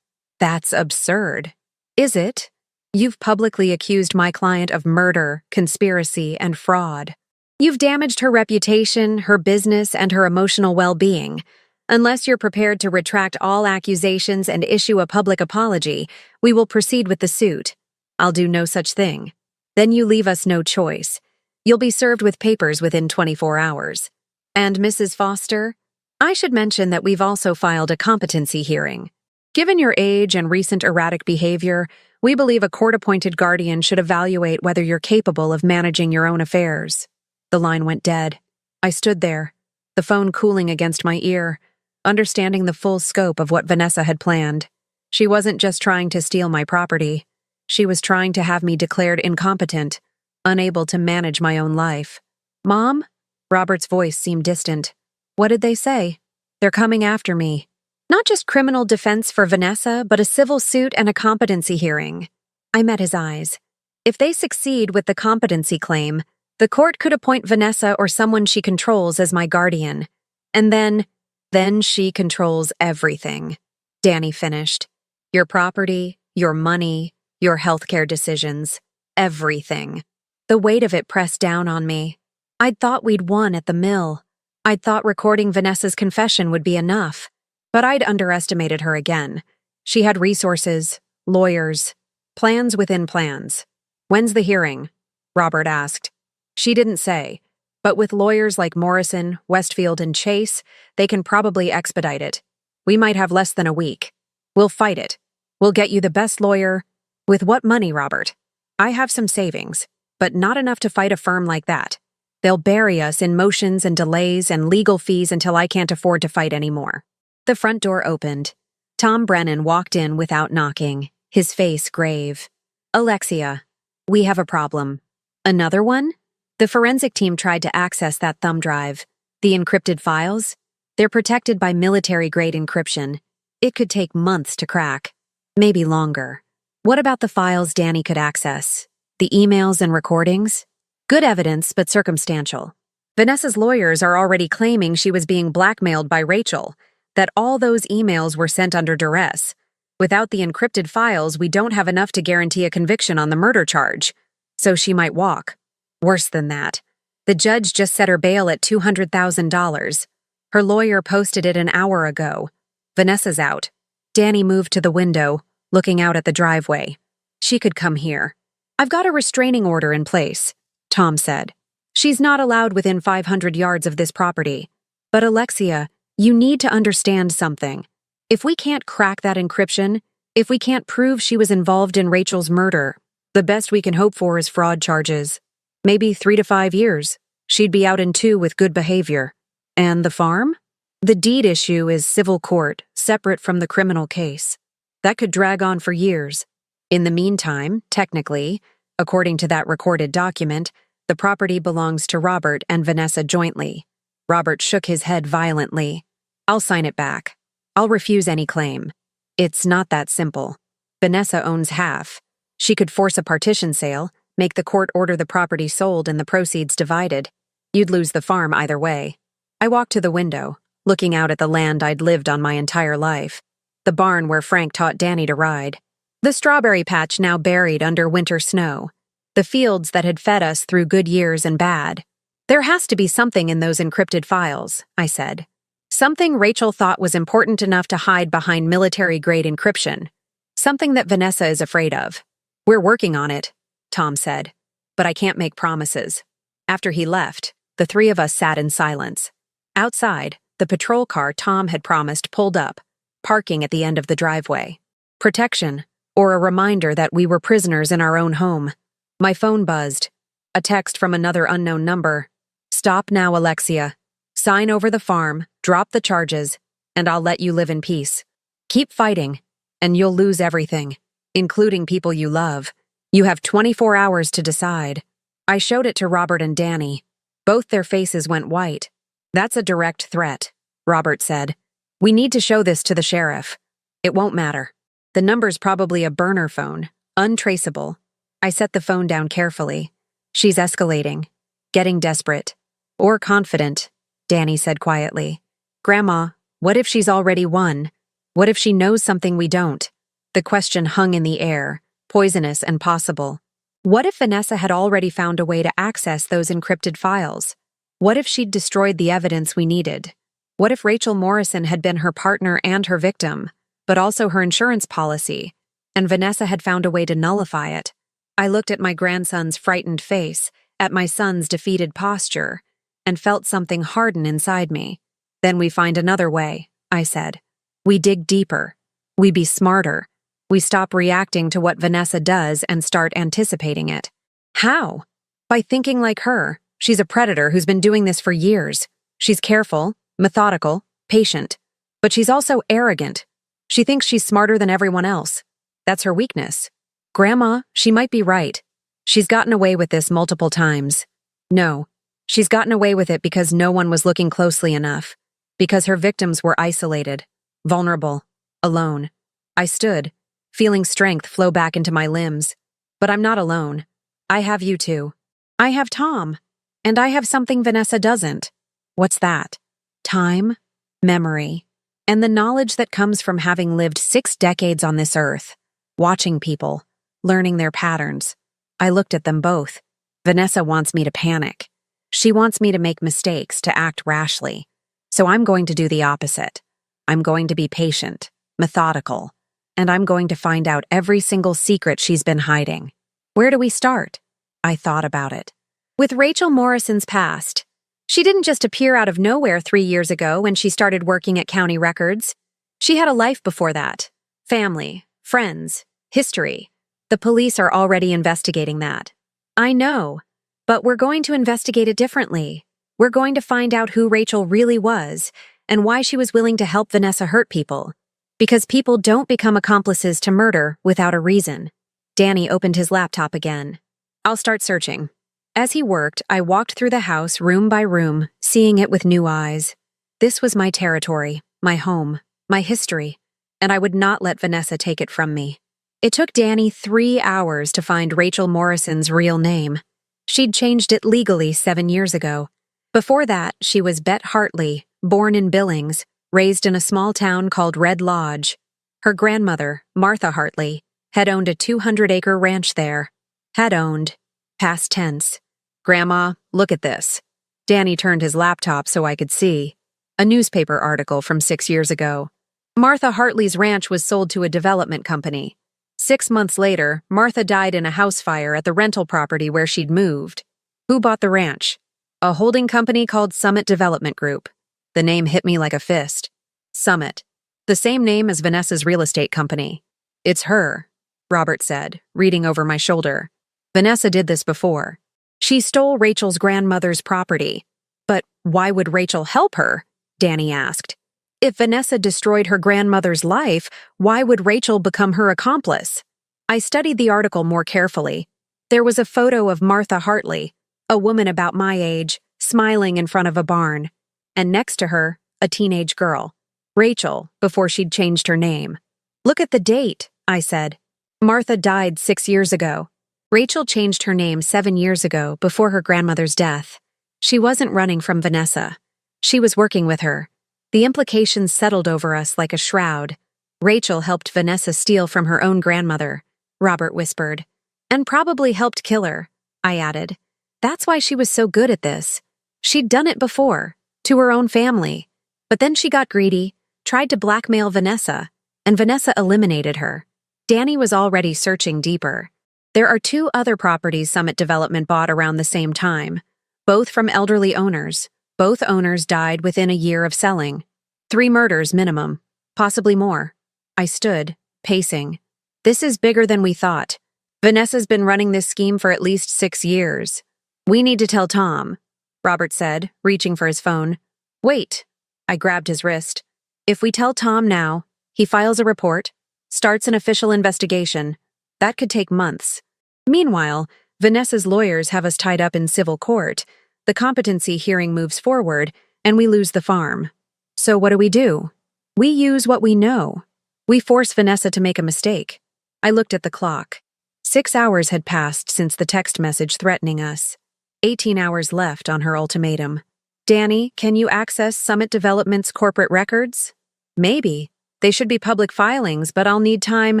That's absurd. Is it? You've publicly accused my client of murder, conspiracy, and fraud. You've damaged her reputation, her business, and her emotional well-being. Unless you're prepared to retract all accusations and issue a public apology, we will proceed with the suit. I'll do no such thing. Then you leave us no choice. You'll be served with papers within 24 hours. And Mrs. Foster, I should mention that we've also filed a competency hearing. Given your age and recent erratic behavior, we believe a court-appointed guardian should evaluate whether you're capable of managing your own affairs. The line went dead. I stood there, the phone cooling against my ear, understanding the full scope of what Vanessa had planned. She wasn't just trying to steal my property. She was trying to have me declared incompetent, unable to manage my own life. Mom? Robert's voice seemed distant. What did they say? They're coming after me. Not just criminal defense for Vanessa, but a civil suit and a competency hearing. I met his eyes. If they succeed with the competency claim, the court could appoint Vanessa or someone she controls as my guardian. And then she controls everything. Danny finished. Your property, your money, your healthcare decisions, everything. The weight of it pressed down on me. I'd thought we'd won at the mill. I'd thought recording Vanessa's confession would be enough. But I'd underestimated her again. She had resources, lawyers, plans within plans. When's the hearing? Robert asked. She didn't say, but with lawyers like Morrison, Westfield, and Chase, they can probably expedite it. We might have less than a week. We'll fight it. We'll get you the best lawyer. With what money, Robert? I have some savings, but not enough to fight a firm like that. They'll bury us in motions and delays and legal fees until I can't afford to fight anymore. The front door opened. Tom Brennan walked in without knocking, his face grave. Alexia, we have a problem. Another one? The forensic team tried to access that thumb drive. The encrypted files? They're protected by military-grade encryption. It could take months to crack. Maybe longer. What about the files Danny could access? The emails and recordings? Good evidence, but circumstantial. Vanessa's lawyers are already claiming she was being blackmailed by Rachel, that all those emails were sent under duress. Without the encrypted files, we don't have enough to guarantee a conviction on the murder charge. So she might walk. Worse than that. The judge just set her bail at $200,000. Her lawyer posted it an hour ago. Vanessa's out. Danny moved to the window, looking out at the driveway. She could come here. I've got a restraining order in place, Tom said. She's not allowed within 500 yards of this property. But Alexia, you need to understand something. If we can't crack that encryption, if we can't prove she was involved in Rachel's murder, the best we can hope for is fraud charges. Maybe 3 to 5 years. She'd be out in 2 with good behavior. And the farm? The deed issue is civil court, separate from the criminal case. That could drag on for years. In the meantime, technically, according to that recorded document, the property belongs to Robert and Vanessa jointly. Robert shook his head violently. I'll sign it back. I'll refuse any claim. It's not that simple. Vanessa owns half. She could force a partition sale, make the court order the property sold and the proceeds divided. You'd lose the farm either way. I walked to the window, looking out at the land I'd lived on my entire life. The barn where Frank taught Danny to ride. The strawberry patch now buried under winter snow. The fields that had fed us through good years and bad. There has to be something in those encrypted files, I said. Something Rachel thought was important enough to hide behind military-grade encryption. Something that Vanessa is afraid of. We're working on it, Tom said. But I can't make promises. After he left, the three of us sat in silence. Outside, the patrol car Tom had promised pulled up, parking at the end of the driveway. Protection, or a reminder that we were prisoners in our own home. My phone buzzed. A text from another unknown number. Stop now, Alexia. Sign over the farm, drop the charges, and I'll let you live in peace. Keep fighting, and you'll lose everything, including people you love. You have 24 hours to decide. I showed it to Robert and Danny. Both their faces went white. That's a direct threat, Robert said. We need to show this to the sheriff. It won't matter. The number's probably a burner phone, untraceable. I set the phone down carefully. She's escalating, getting desperate. Or confident, Danny said quietly. Grandma, what if she's already won? What if she knows something we don't? The question hung in the air, poisonous and possible. What if Vanessa had already found a way to access those encrypted files? What if she'd destroyed the evidence we needed? What if Rachel Morrison had been her partner and her victim, but also her insurance policy, and Vanessa had found a way to nullify it? I looked at my grandson's frightened face, at my son's defeated posture, and felt something harden inside me. Then we find another way, I said. We dig deeper. We be smarter. We stop reacting to what Vanessa does and start anticipating it. How? By thinking like her. She's a predator who's been doing this for years. She's careful, methodical, patient. But she's also arrogant. She thinks she's smarter than everyone else. That's her weakness. Grandma, she might be right. She's gotten away with this multiple times. No. She's gotten away with it because no one was looking closely enough. Because her victims were isolated, vulnerable, alone. I stood, feeling strength flow back into my limbs. But I'm not alone. I have you too. I have Tom. And I have something Vanessa doesn't. What's that? Time, memory, and the knowledge that comes from having lived 6 decades on this earth, watching people, learning their patterns. I looked at them both. Vanessa wants me to panic. She wants me to make mistakes, to act rashly. So I'm going to do the opposite. I'm going to be patient, methodical, and I'm going to find out every single secret she's been hiding. Where do we start? I thought about it. With Rachel Morrison's past. She didn't just appear out of nowhere 3 years ago when she started working at county records. She had a life before that. Family, friends, history. The police are already investigating that. I know. But we're going to investigate it differently. We're going to find out who Rachel really was and why she was willing to help Vanessa hurt people. Because people don't become accomplices to murder without a reason. Danny opened his laptop again. I'll start searching. As he worked, I walked through the house room by room, seeing it with new eyes. This was my territory, my home, my history, and I would not let Vanessa take it from me. It took Danny 3 hours to find Rachel Morrison's real name. She'd changed it legally 7 years ago. Before that, she was Bet Hartley, born in Billings, raised in a small town called Red Lodge. Her grandmother, Martha Hartley, had owned a 200-acre ranch there. Had owned. Past tense. Grandma, look at this. Danny turned his laptop so I could see. A newspaper article from 6 years ago. Martha Hartley's ranch was sold to a development company. 6 months later, Martha died in a house fire at the rental property where she'd moved. Who bought the ranch? A holding company called Summit Development Group. The name hit me like a fist. Summit. The same name as Vanessa's real estate company. It's her, Robert said, reading over my shoulder. Vanessa did this before. She stole Rachel's grandmother's property. But why would Rachel help her? Danny asked. If Vanessa destroyed her grandmother's life, why would Rachel become her accomplice? I studied the article more carefully. There was a photo of Martha Hartley, a woman about my age, smiling in front of a barn. And next to her, a teenage girl. Rachel, before she'd changed her name. Look at the date, I said. Martha died 6 years ago. Rachel changed her name 7 years ago before her grandmother's death. She wasn't running from Vanessa. She was working with her. The implications settled over us like a shroud. Rachel helped Vanessa steal from her own grandmother, Robert whispered. And probably helped kill her, I added. That's why she was so good at this. She'd done it before, to her own family. But then she got greedy, tried to blackmail Vanessa, and Vanessa eliminated her. Danny was already searching deeper. There are 2 other properties Summit Development bought around the same time, both from elderly owners. Both owners died within a year of selling. 3 murders minimum, possibly more. I stood, pacing. This is bigger than we thought. Vanessa's been running this scheme for at least 6 years. We need to tell Tom, Robert said, reaching for his phone. Wait. I grabbed his wrist. If we tell Tom now, he files a report, starts an official investigation. That could take months. Meanwhile, Vanessa's lawyers have us tied up in civil court. The competency hearing moves forward, and we lose the farm. So what do? We use what we know. We force Vanessa to make a mistake. I looked at the clock. 6 hours had passed since the text message threatening us. 18 hours left on her ultimatum. Danny, can you access Summit Development's corporate records? Maybe. They should be public filings, but I'll need time.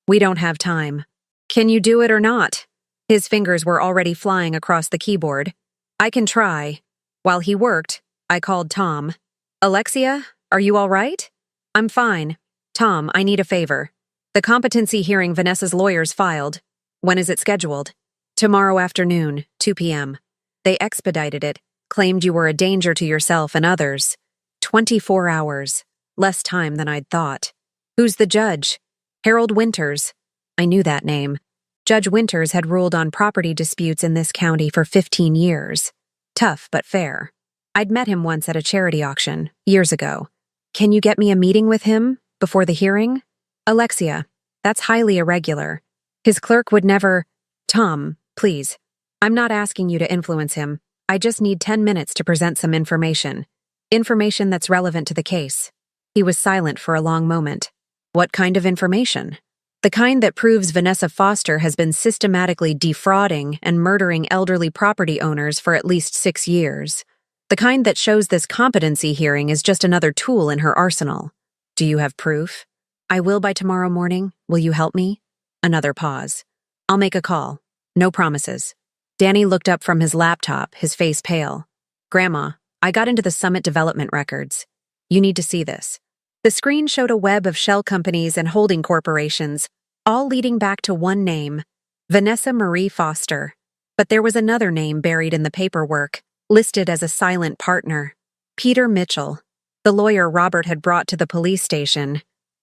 We don't have time. Can you do it or not? His fingers were already flying across the keyboard. I can try. While he worked, I called Tom. Alexia, are you all right? I'm fine. Tom, I need a favor. The competency hearing Vanessa's lawyers filed. When is it scheduled? Tomorrow afternoon, 2 p.m. They expedited it, claimed you were a danger to yourself and others. 24 hours. Less time than I'd thought. Who's the judge? Harold Winters. I knew that name. Judge Winters had ruled on property disputes in this county for 15 years. Tough but fair. I'd met him once at a charity auction, years ago. Can you get me a meeting with him before the hearing? Alexia, that's highly irregular. His clerk would never… Tom, please. I'm not asking you to influence him. I just need 10 minutes to present some information. Information that's relevant to the case. He was silent for a long moment. What kind of information? The kind that proves Vanessa Foster has been systematically defrauding and murdering elderly property owners for at least 6 years. The kind that shows this competency hearing is just another tool in her arsenal. Do you have proof? I will by tomorrow morning. Will you help me? Another pause. I'll make a call. No promises. Danny looked up from his laptop, his face pale. Grandma, I got into the Summit Development records. You need to see this. The screen showed a web of shell companies and holding corporations, all leading back to one name, Vanessa Marie Foster. But there was another name buried in the paperwork, listed as a silent partner, Peter Mitchell, the lawyer Robert had brought to the police station.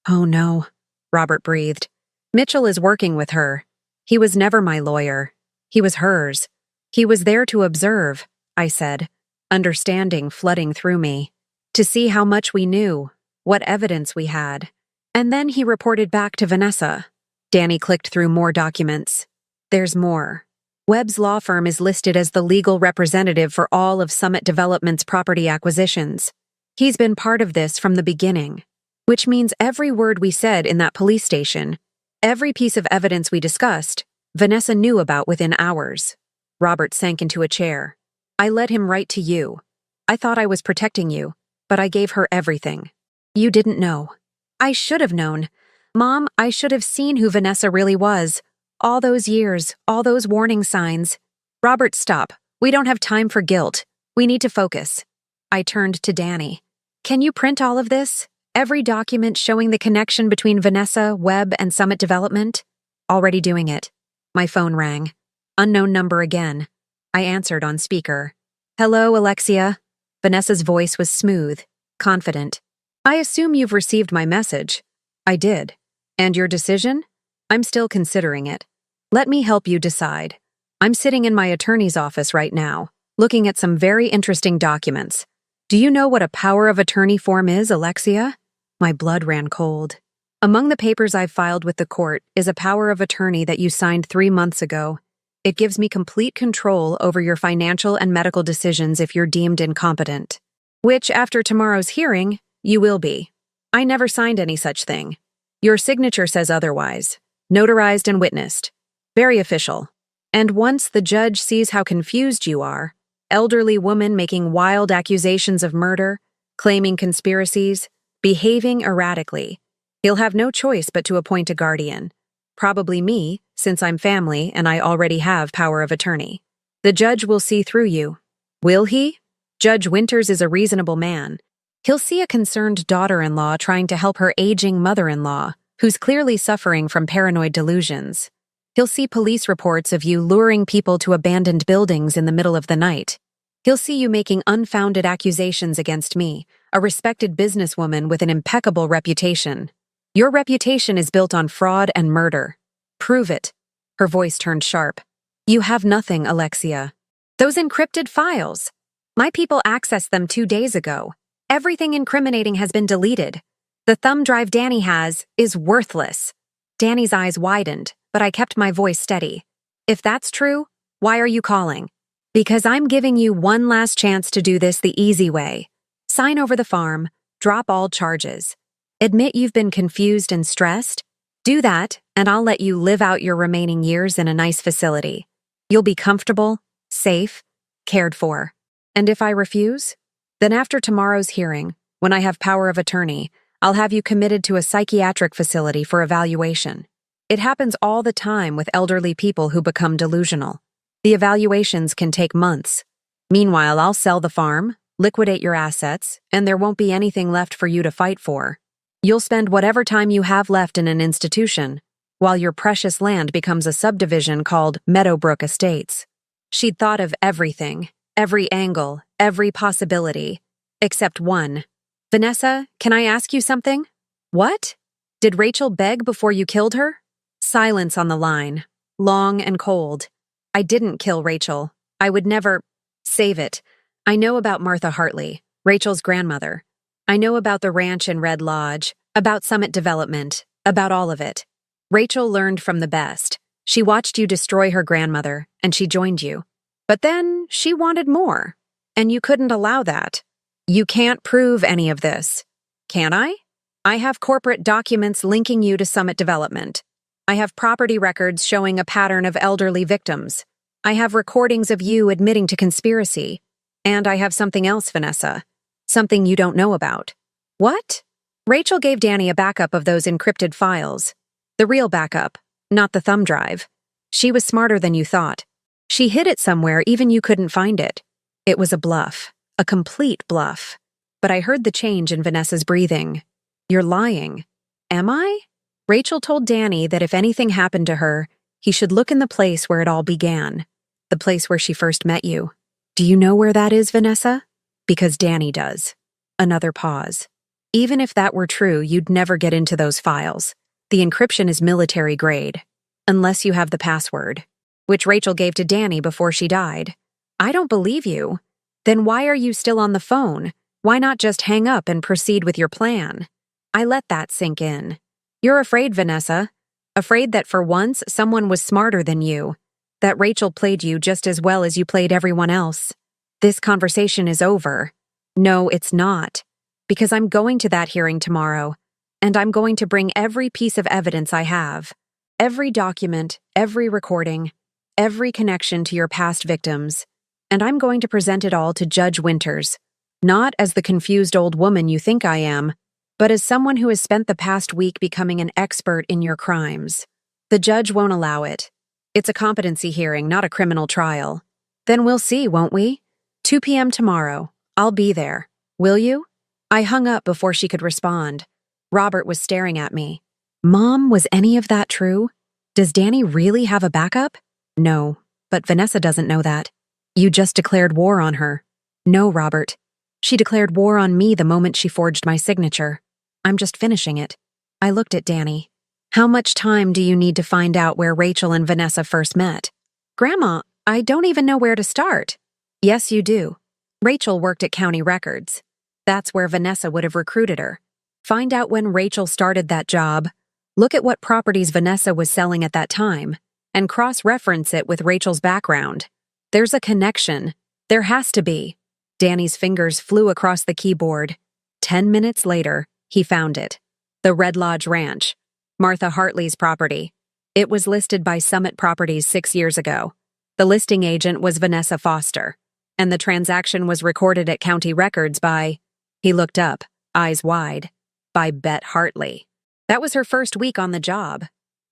Oh no, Robert breathed. Mitchell is working with her. He was never my lawyer. He was hers. He was there to observe, I said, understanding flooding through me, to see how much we knew, what evidence we had. And then he reported back to Vanessa. Danny clicked through more documents. There's more. Webb's law firm is listed as the legal representative for all of Summit Development's property acquisitions. He's been part of this from the beginning, which means every word we said in that police station, every piece of evidence we discussed, Vanessa knew about within hours. Robert sank into a chair. I led him right to you. I thought I was protecting you, but I gave her everything. You didn't know. I should have known. Mom, I should have seen who Vanessa really was. All those years, all those warning signs. Robert, stop. We don't have time for guilt. We need to focus. I turned to Danny. Can you print all of this? Every document showing the connection between Vanessa, Webb, and Summit Development? Already doing it. My phone rang. Unknown number again. I answered on speaker. Hello, Alexia. Vanessa's voice was smooth, confident. I assume you've received my message. I did. And your decision? I'm still considering it. Let me help you decide. I'm sitting in my attorney's office right now, looking at some very interesting documents. Do you know what a power of attorney form is, Alexia? My blood ran cold. Among the papers I've filed with the court is a power of attorney that you signed 3 months ago. It gives me complete control over your financial and medical decisions if you're deemed incompetent. Which, after tomorrow's hearing, you will be. I never signed any such thing. Your signature says otherwise. Notarized and witnessed. Very official. And once the judge sees how confused you are, elderly woman making wild accusations of murder, claiming conspiracies, behaving erratically, he'll have no choice but to appoint a guardian. Probably me, since I'm family and I already have power of attorney. The judge will see through you. Will he? Judge Winters is a reasonable man. He'll see a concerned daughter-in-law trying to help her aging mother-in-law, who's clearly suffering from paranoid delusions. He'll see police reports of you luring people to abandoned buildings in the middle of the night. He'll see you making unfounded accusations against me, a respected businesswoman with an impeccable reputation. Your reputation is built on fraud and murder. Prove it. Her voice turned sharp. You have nothing, Alexia. Those encrypted files. My people accessed them 2 days ago. Everything incriminating has been deleted. The thumb drive Danny has is worthless. Danny's eyes widened, but I kept my voice steady. If that's true, why are you calling? Because I'm giving you one last chance to do this the easy way. Sign over the farm, drop all charges. Admit you've been confused and stressed. Do that, and I'll let you live out your remaining years in a nice facility. You'll be comfortable, safe, cared for. And if I refuse? Then after tomorrow's hearing, when I have power of attorney, I'll have you committed to a psychiatric facility for evaluation. It happens all the time with elderly people who become delusional. The evaluations can take months. Meanwhile, I'll sell the farm, liquidate your assets, and there won't be anything left for you to fight for. You'll spend whatever time you have left in an institution, while your precious land becomes a subdivision called Meadowbrook Estates. She'd thought of everything, every angle, every possibility, except one. Vanessa, can I ask you something? What? Did Rachel beg before you killed her? Silence on the line, long and cold. I didn't kill Rachel. I would never. Save it. I know about Martha Hartley, Rachel's grandmother. I know about the ranch in Red Lodge, about Summit Development, about all of it. Rachel learned from the best. She watched you destroy her grandmother, and she joined you. But then she wanted more, and you couldn't allow that. You can't prove any of this. Can I? I have corporate documents linking you to Summit Development. I have property records showing a pattern of elderly victims. I have recordings of you admitting to conspiracy. And I have something else, Vanessa. Something you don't know about. What? Rachel gave Danny a backup of those encrypted files. The real backup, not the thumb drive. She was smarter than you thought. She hid it somewhere even you couldn't find it. It was a bluff, a complete bluff. But I heard the change in Vanessa's breathing. You're lying. Am I? Rachel told Danny that if anything happened to her, he should look in the place where it all began, the place where she first met you. Do you know where that is, Vanessa? Because Danny does. Another pause. Even if that were true, you'd never get into those files. The encryption is military grade. Unless you have the password, which Rachel gave to Danny before she died. I don't believe you. Then why are you still on the phone? Why not just hang up and proceed with your plan? I let that sink in. You're afraid, Vanessa. Afraid that for once someone was smarter than you. That Rachel played you just as well as you played everyone else. This conversation is over. No, it's not. Because I'm going to that hearing tomorrow, and I'm going to bring every piece of evidence I have. Every document, every recording, every connection to your past victims. And I'm going to present it all to Judge Winters. Not as the confused old woman you think I am, but as someone who has spent the past week becoming an expert in your crimes. The judge won't allow it. It's a competency hearing, not a criminal trial. Then we'll see, won't we? 2 p.m. tomorrow. I'll be there. Will you? I hung up before she could respond. Robert was staring at me. Mom, was any of that true? Does Danny really have a backup? No, but Vanessa doesn't know that. You just declared war on her. No, Robert. She declared war on me the moment she forged my signature. I'm just finishing it. I looked at Danny. How much time do you need to find out where Rachel and Vanessa first met? Grandma, I don't even know where to start. Yes, you do. Rachel worked at County Records. That's where Vanessa would have recruited her. Find out when Rachel started that job. Look at what properties Vanessa was selling at that time, and cross-reference it with Rachel's background. There's a connection. There has to be. Danny's fingers flew across the keyboard. 10 minutes later, he found it. The Red Lodge Ranch. Martha Hartley's property. It was listed by Summit Properties 6 years ago. The listing agent was Vanessa Foster, and the transaction was recorded at county records by, he looked up, eyes wide, by Bet Hartley. That was her first week on the job.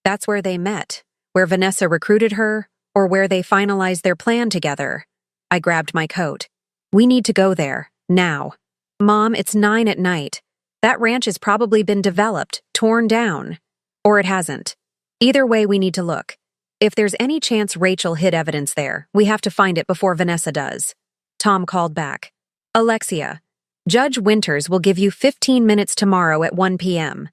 That's where they met, where Vanessa recruited her, or where they finalized their plan together. I grabbed my coat. We need to go there, now. Mom, it's 9 at night. That ranch has probably been developed, torn down. Or it hasn't. Either way, we need to look. If there's any chance Rachel hid evidence there, we have to find it before Vanessa does. Tom called back. Alexia, Judge Winters will give you 15 minutes tomorrow at 1 p.m.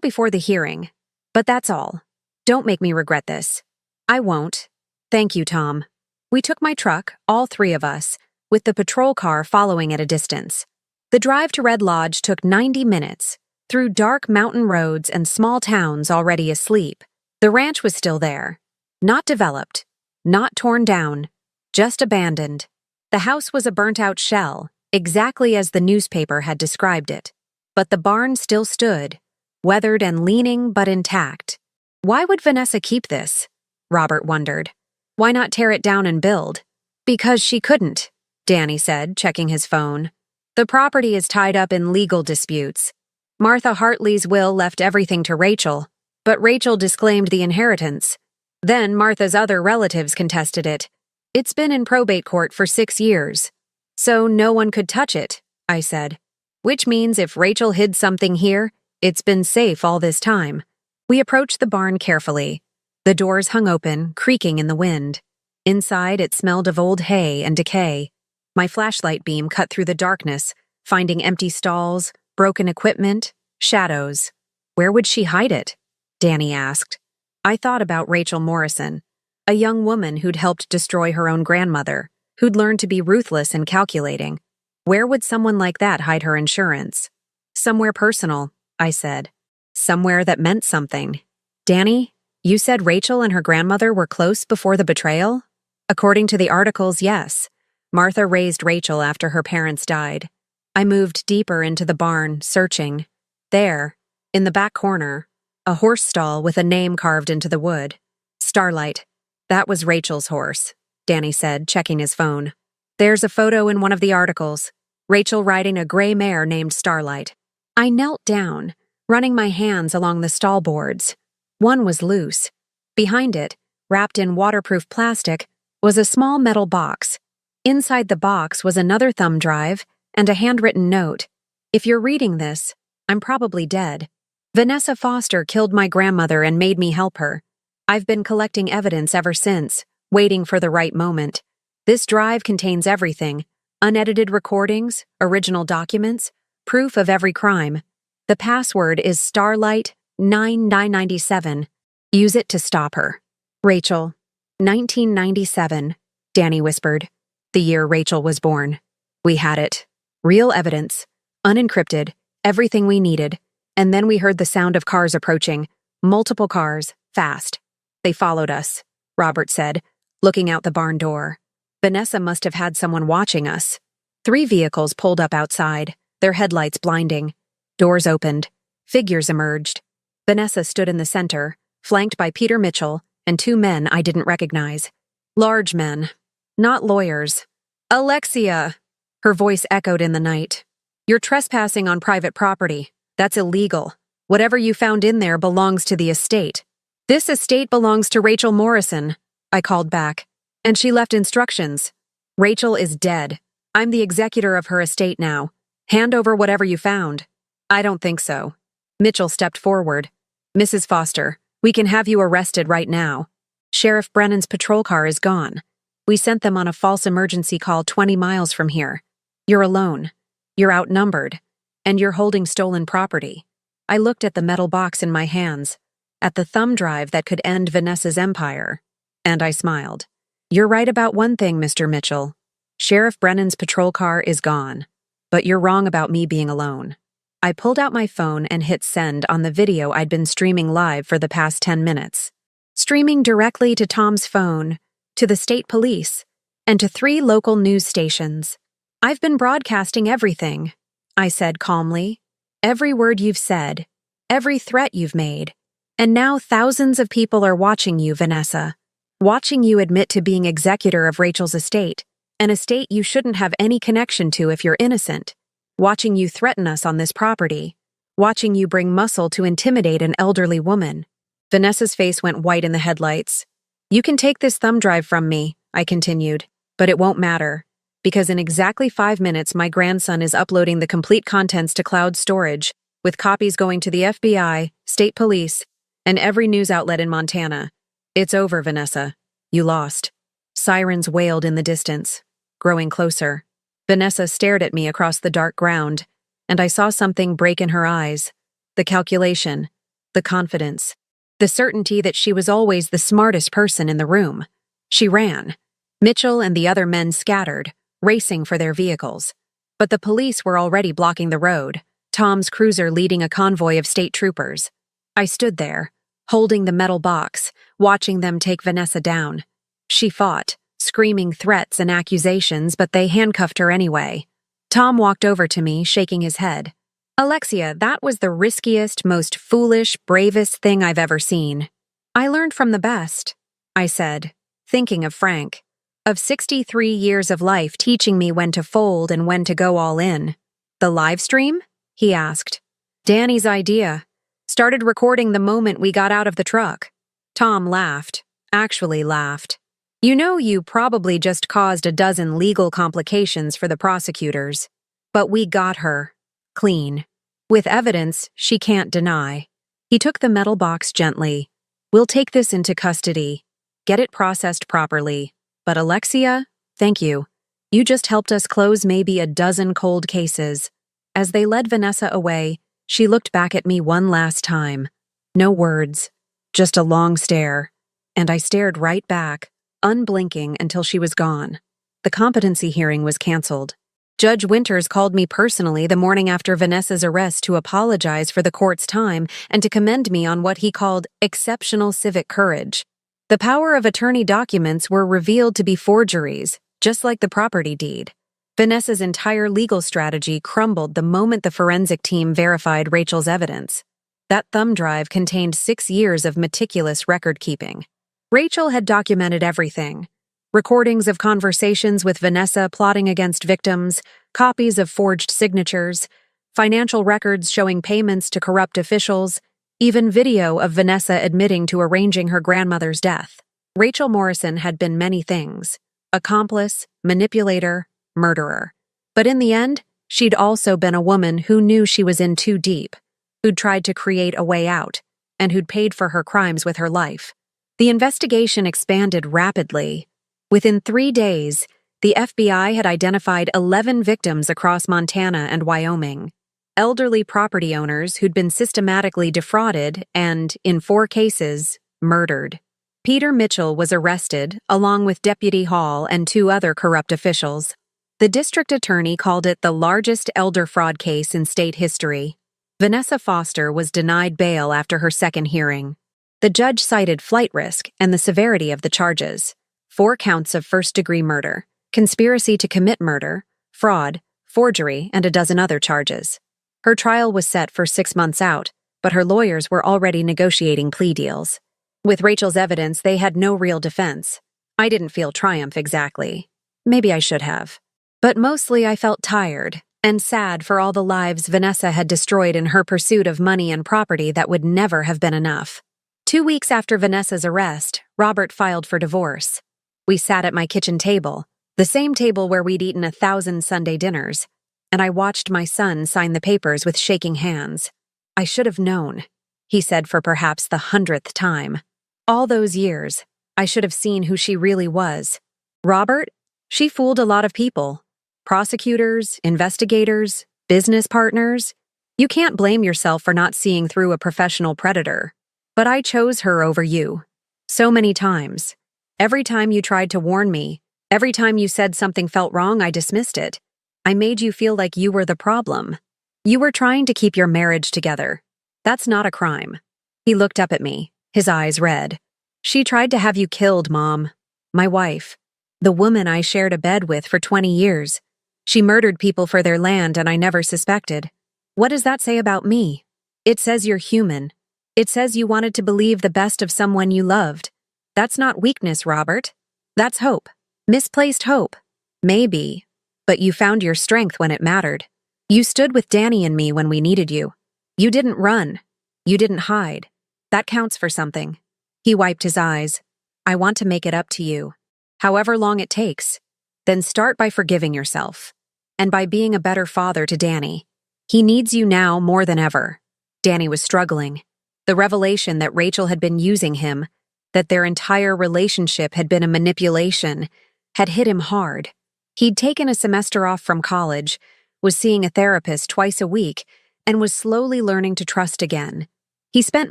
Before the hearing. But that's all. Don't make me regret this. I won't. Thank you, Tom. We took my truck, all three of us, with the patrol car following at a distance. The drive to Red Lodge took 90 minutes, through dark mountain roads and small towns already asleep. The ranch was still there. Not developed, not torn down, just abandoned. The house was a burnt-out shell, exactly as the newspaper had described it. But the barn still stood, weathered and leaning but intact. Why would Vanessa keep this? Robert wondered. Why not tear it down and build? Because she couldn't, Danny said, checking his phone. The property is tied up in legal disputes. Martha Hartley's will left everything to Rachel, but Rachel disclaimed the inheritance. Then Martha's other relatives contested it. It's been in probate court for 6 years. So no one could touch it, I said. Which means if Rachel hid something here, it's been safe all this time. We approached the barn carefully. The doors hung open, creaking in the wind. Inside, it smelled of old hay and decay. My flashlight beam cut through the darkness, finding empty stalls, broken equipment, shadows. Where would she hide it? Danny asked. I thought about Rachel Morrison, a young woman who'd helped destroy her own grandmother, who'd learned to be ruthless and calculating. Where would someone like that hide her insurance? Somewhere personal, I said. Somewhere that meant something. Danny, you said Rachel and her grandmother were close before the betrayal? According to the articles, yes. Martha raised Rachel after her parents died. I moved deeper into the barn, searching. There, in the back corner, a horse stall with a name carved into the wood. Starlight. That was Rachel's horse, Danny said, checking his phone. There's a photo in one of the articles. Rachel riding a gray mare named Starlight. I knelt down, running my hands along the stall boards. One was loose. Behind it, wrapped in waterproof plastic, was a small metal box. Inside the box was another thumb drive and a handwritten note. If you're reading this, I'm probably dead. Vanessa Foster killed my grandmother and made me help her. I've been collecting evidence ever since, waiting for the right moment. This drive contains everything: unedited recordings, original documents, proof of every crime. The password is Starlight 9997. Use it to stop her. Rachel. 1997, Danny whispered. The year Rachel was born. We had it. Real evidence. Unencrypted. Everything we needed. And then we heard the sound of cars approaching. Multiple cars. Fast. They followed us, Robert said, looking out the barn door. Vanessa must have had someone watching us. 3 vehicles pulled up outside, their headlights blinding. Doors opened. Figures emerged. Vanessa stood in the center, flanked by Peter Mitchell and 2 men I didn't recognize. Large men. Not lawyers. Alexia! Her voice echoed in the night. You're trespassing on private property. That's illegal. Whatever you found in there belongs to the estate. This estate belongs to Rachel Morrison, I called back. And she left instructions. Rachel is dead. I'm the executor of her estate now. Hand over whatever you found. I don't think so. Mitchell stepped forward. Mrs. Foster, we can have you arrested right now. Sheriff Brennan's patrol car is gone. We sent them on a false emergency call 20 miles from here. You're alone. You're outnumbered. And you're holding stolen property. I looked at the metal box in my hands, at the thumb drive that could end Vanessa's empire, and I smiled. You're right about one thing, Mr. Mitchell. Sheriff Brennan's patrol car is gone. But you're wrong about me being alone. I pulled out my phone and hit send on the video I'd been streaming live for the past 10 minutes. Streaming directly to Tom's phone, to the state police, and to 3 local news stations. I've been broadcasting everything, I said calmly. Every word you've said, every threat you've made. And now thousands of people are watching you, Vanessa. Watching you admit to being executor of Rachel's estate, an estate you shouldn't have any connection to if you're innocent. Watching you threaten us on this property. Watching you bring muscle to intimidate an elderly woman. Vanessa's face went white in the headlights. You can take this thumb drive from me, I continued, but it won't matter. Because in exactly 5 minutes, my grandson is uploading the complete contents to cloud storage, with copies going to the FBI, state police, and every news outlet in Montana. It's over, Vanessa. You lost. Sirens wailed in the distance, growing closer. Vanessa stared at me across the dark ground, and I saw something break in her eyes. The calculation, the confidence, the certainty that she was always the smartest person in the room. She ran. Mitchell and the other men scattered, racing for their vehicles. But the police were already blocking the road, Tom's cruiser leading a convoy of state troopers. I stood there, holding the metal box, watching them take Vanessa down. She fought, screaming threats and accusations, but they handcuffed her anyway. Tom walked over to me, shaking his head. Alexia, that was the riskiest, most foolish, bravest thing I've ever seen. I learned from the best, I said, thinking of Frank. Of 63 years of life teaching me when to fold and when to go all in. The live stream? He asked. Danny's idea. Started recording the moment we got out of the truck. Tom laughed. Actually laughed. You know, you probably just caused a dozen legal complications for the prosecutors. But we got her. Clean. With evidence she can't deny. He took the metal box gently. We'll take this into custody. Get it processed properly. But Alexia, thank you. You just helped us close maybe a dozen cold cases. As they led Vanessa away, she looked back at me one last time. No words, just a long stare. And I stared right back, unblinking until she was gone. The competency hearing was canceled. Judge Winters called me personally the morning after Vanessa's arrest to apologize for the court's time and to commend me on what he called exceptional civic courage. The power of attorney documents were revealed to be forgeries, just like the property deed. Vanessa's entire legal strategy crumbled the moment the forensic team verified Rachel's evidence. That thumb drive contained 6 years of meticulous record-keeping. Rachel had documented everything. Recordings of conversations with Vanessa plotting against victims, copies of forged signatures, financial records showing payments to corrupt officials, even video of Vanessa admitting to arranging her grandmother's death. Rachel Morrison had been many things: accomplice, manipulator, murderer. But in the end, she'd also been a woman who knew she was in too deep, who'd tried to create a way out, and who'd paid for her crimes with her life. The investigation expanded rapidly. Within 3 days, the FBI had identified 11 victims across Montana and Wyoming. Elderly property owners who'd been systematically defrauded and, in 4 cases, murdered. Peter Mitchell was arrested, along with Deputy Hall and 2 other corrupt officials. The district attorney called it the largest elder fraud case in state history. Vanessa Foster was denied bail after her second hearing. The judge cited flight risk and the severity of the charges: 4 counts of first-degree murder, conspiracy to commit murder, fraud, forgery, and a dozen other charges. Her trial was set for 6 months out, but her lawyers were already negotiating plea deals. With Rachel's evidence, they had no real defense. I didn't feel triumph exactly. Maybe I should have. But mostly I felt tired and sad for all the lives Vanessa had destroyed in her pursuit of money and property that would never have been enough. 2 weeks after Vanessa's arrest, Robert filed for divorce. We sat at my kitchen table, the same table where we'd eaten 1,000 Sunday dinners, and I watched my son sign the papers with shaking hands. I should have known, he said for perhaps the 100th time. All those years, I should have seen who she really was. Robert, she fooled a lot of people. Prosecutors, investigators, business partners. You can't blame yourself for not seeing through a professional predator. But I chose her over you. So many times. Every time you tried to warn me, every time you said something felt wrong, I dismissed it. I made you feel like you were the problem. You were trying to keep your marriage together. That's not a crime. He looked up at me, his eyes red. She tried to have you killed, Mom. My wife. The woman I shared a bed with for 20 years. She murdered people for their land and I never suspected. What does that say about me? It says you're human. It says you wanted to believe the best of someone you loved. That's not weakness, Robert. That's hope. Misplaced hope. Maybe. But you found your strength when it mattered. You stood with Danny and me when we needed you. You didn't run. You didn't hide. That counts for something. He wiped his eyes. I want to make it up to you. However long it takes. Then start by forgiving yourself. And by being a better father to Danny. He needs you now more than ever. Danny was struggling. The revelation that Rachel had been using him, that their entire relationship had been a manipulation, had hit him hard. He'd taken a semester off from college, was seeing a therapist twice a week, and was slowly learning to trust again. He spent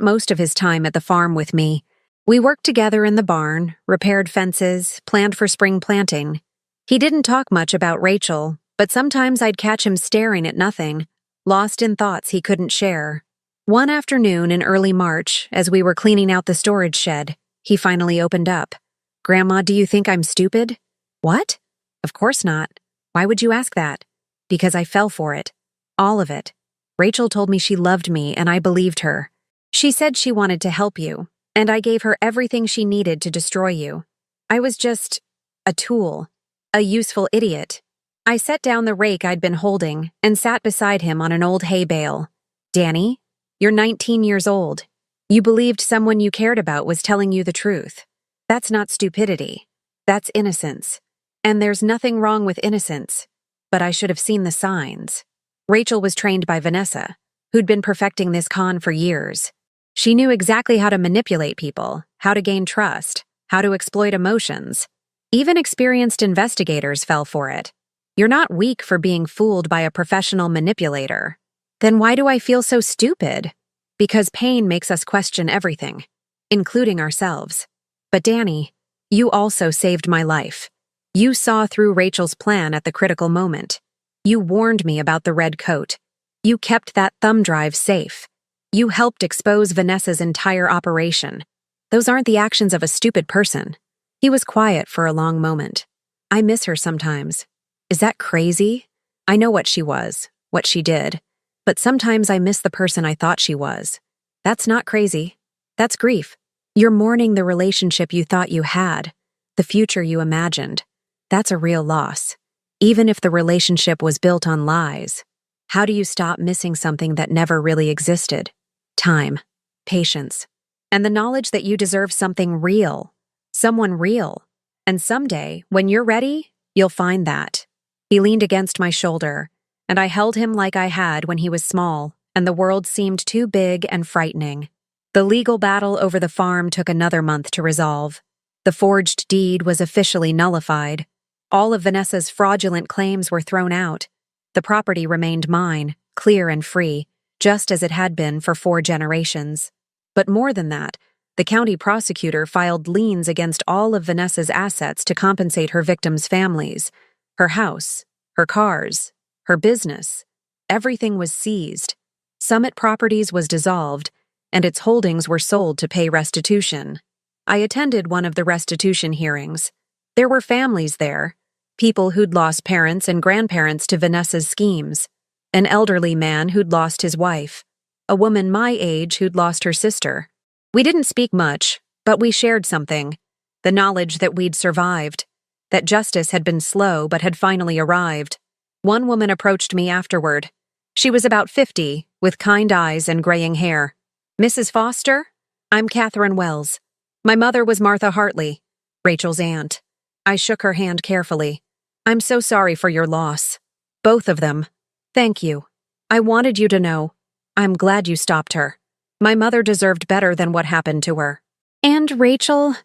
most of his time at the farm with me. We worked together in the barn, repaired fences, planned for spring planting. He didn't talk much about Rachel, but sometimes I'd catch him staring at nothing, lost in thoughts he couldn't share. One afternoon in early March, as we were cleaning out the storage shed, he finally opened up. Grandma, do you think I'm stupid? What? Of course not. Why would you ask that? Because I fell for it. All of it. Rachel told me she loved me, and I believed her. She said she wanted to help you, and I gave her everything she needed to destroy you. I was just a tool, a useful idiot. I set down the rake I'd been holding and sat beside him on an old hay bale. Danny, you're 19 years old. You believed someone you cared about was telling you the truth. That's not stupidity. That's innocence. And there's nothing wrong with innocence. But I should have seen the signs. Rachel was trained by Vanessa, who'd been perfecting this con for years. She knew exactly how to manipulate people, how to gain trust, how to exploit emotions. Even experienced investigators fell for it. You're not weak for being fooled by a professional manipulator. Then why do I feel so stupid? Because pain makes us question everything, including ourselves. But Danny, you also saved my life. You saw through Rachel's plan at the critical moment. You warned me about the red coat. You kept that thumb drive safe. You helped expose Vanessa's entire operation. Those aren't the actions of a stupid person. He was quiet for a long moment. I miss her sometimes. Is that crazy? I know what she was, what she did. But sometimes I miss the person I thought she was. That's not crazy. That's grief. You're mourning the relationship you thought you had, the future you imagined. That's a real loss. Even if the relationship was built on lies. How do you stop missing something that never really existed? Time, patience, and the knowledge that you deserve something real, someone real. And someday, when you're ready, you'll find that. He leaned against my shoulder, and I held him like I had when he was small, and the world seemed too big and frightening. The legal battle over the farm took another month to resolve. The forged deed was officially nullified. All of Vanessa's fraudulent claims were thrown out. The property remained mine, clear and free, just as it had been for 4 generations. But more than that, the county prosecutor filed liens against all of Vanessa's assets to compensate her victims' families. Her house, her cars, her business. Everything was seized. Summit Properties was dissolved, and its holdings were sold to pay restitution. I attended one of the restitution hearings. There were families there, people who'd lost parents and grandparents to Vanessa's schemes, an elderly man who'd lost his wife, a woman my age who'd lost her sister. We didn't speak much, but we shared something, the knowledge that we'd survived, that justice had been slow but had finally arrived. One woman approached me afterward. She was about 50, with kind eyes and graying hair. Mrs. Foster? I'm Catherine Wells. My mother was Martha Hartley, Rachel's aunt. I shook her hand carefully. I'm so sorry for your loss. Both of them. Thank you. I wanted you to know. I'm glad you stopped her. My mother deserved better than what happened to her. And Rachel?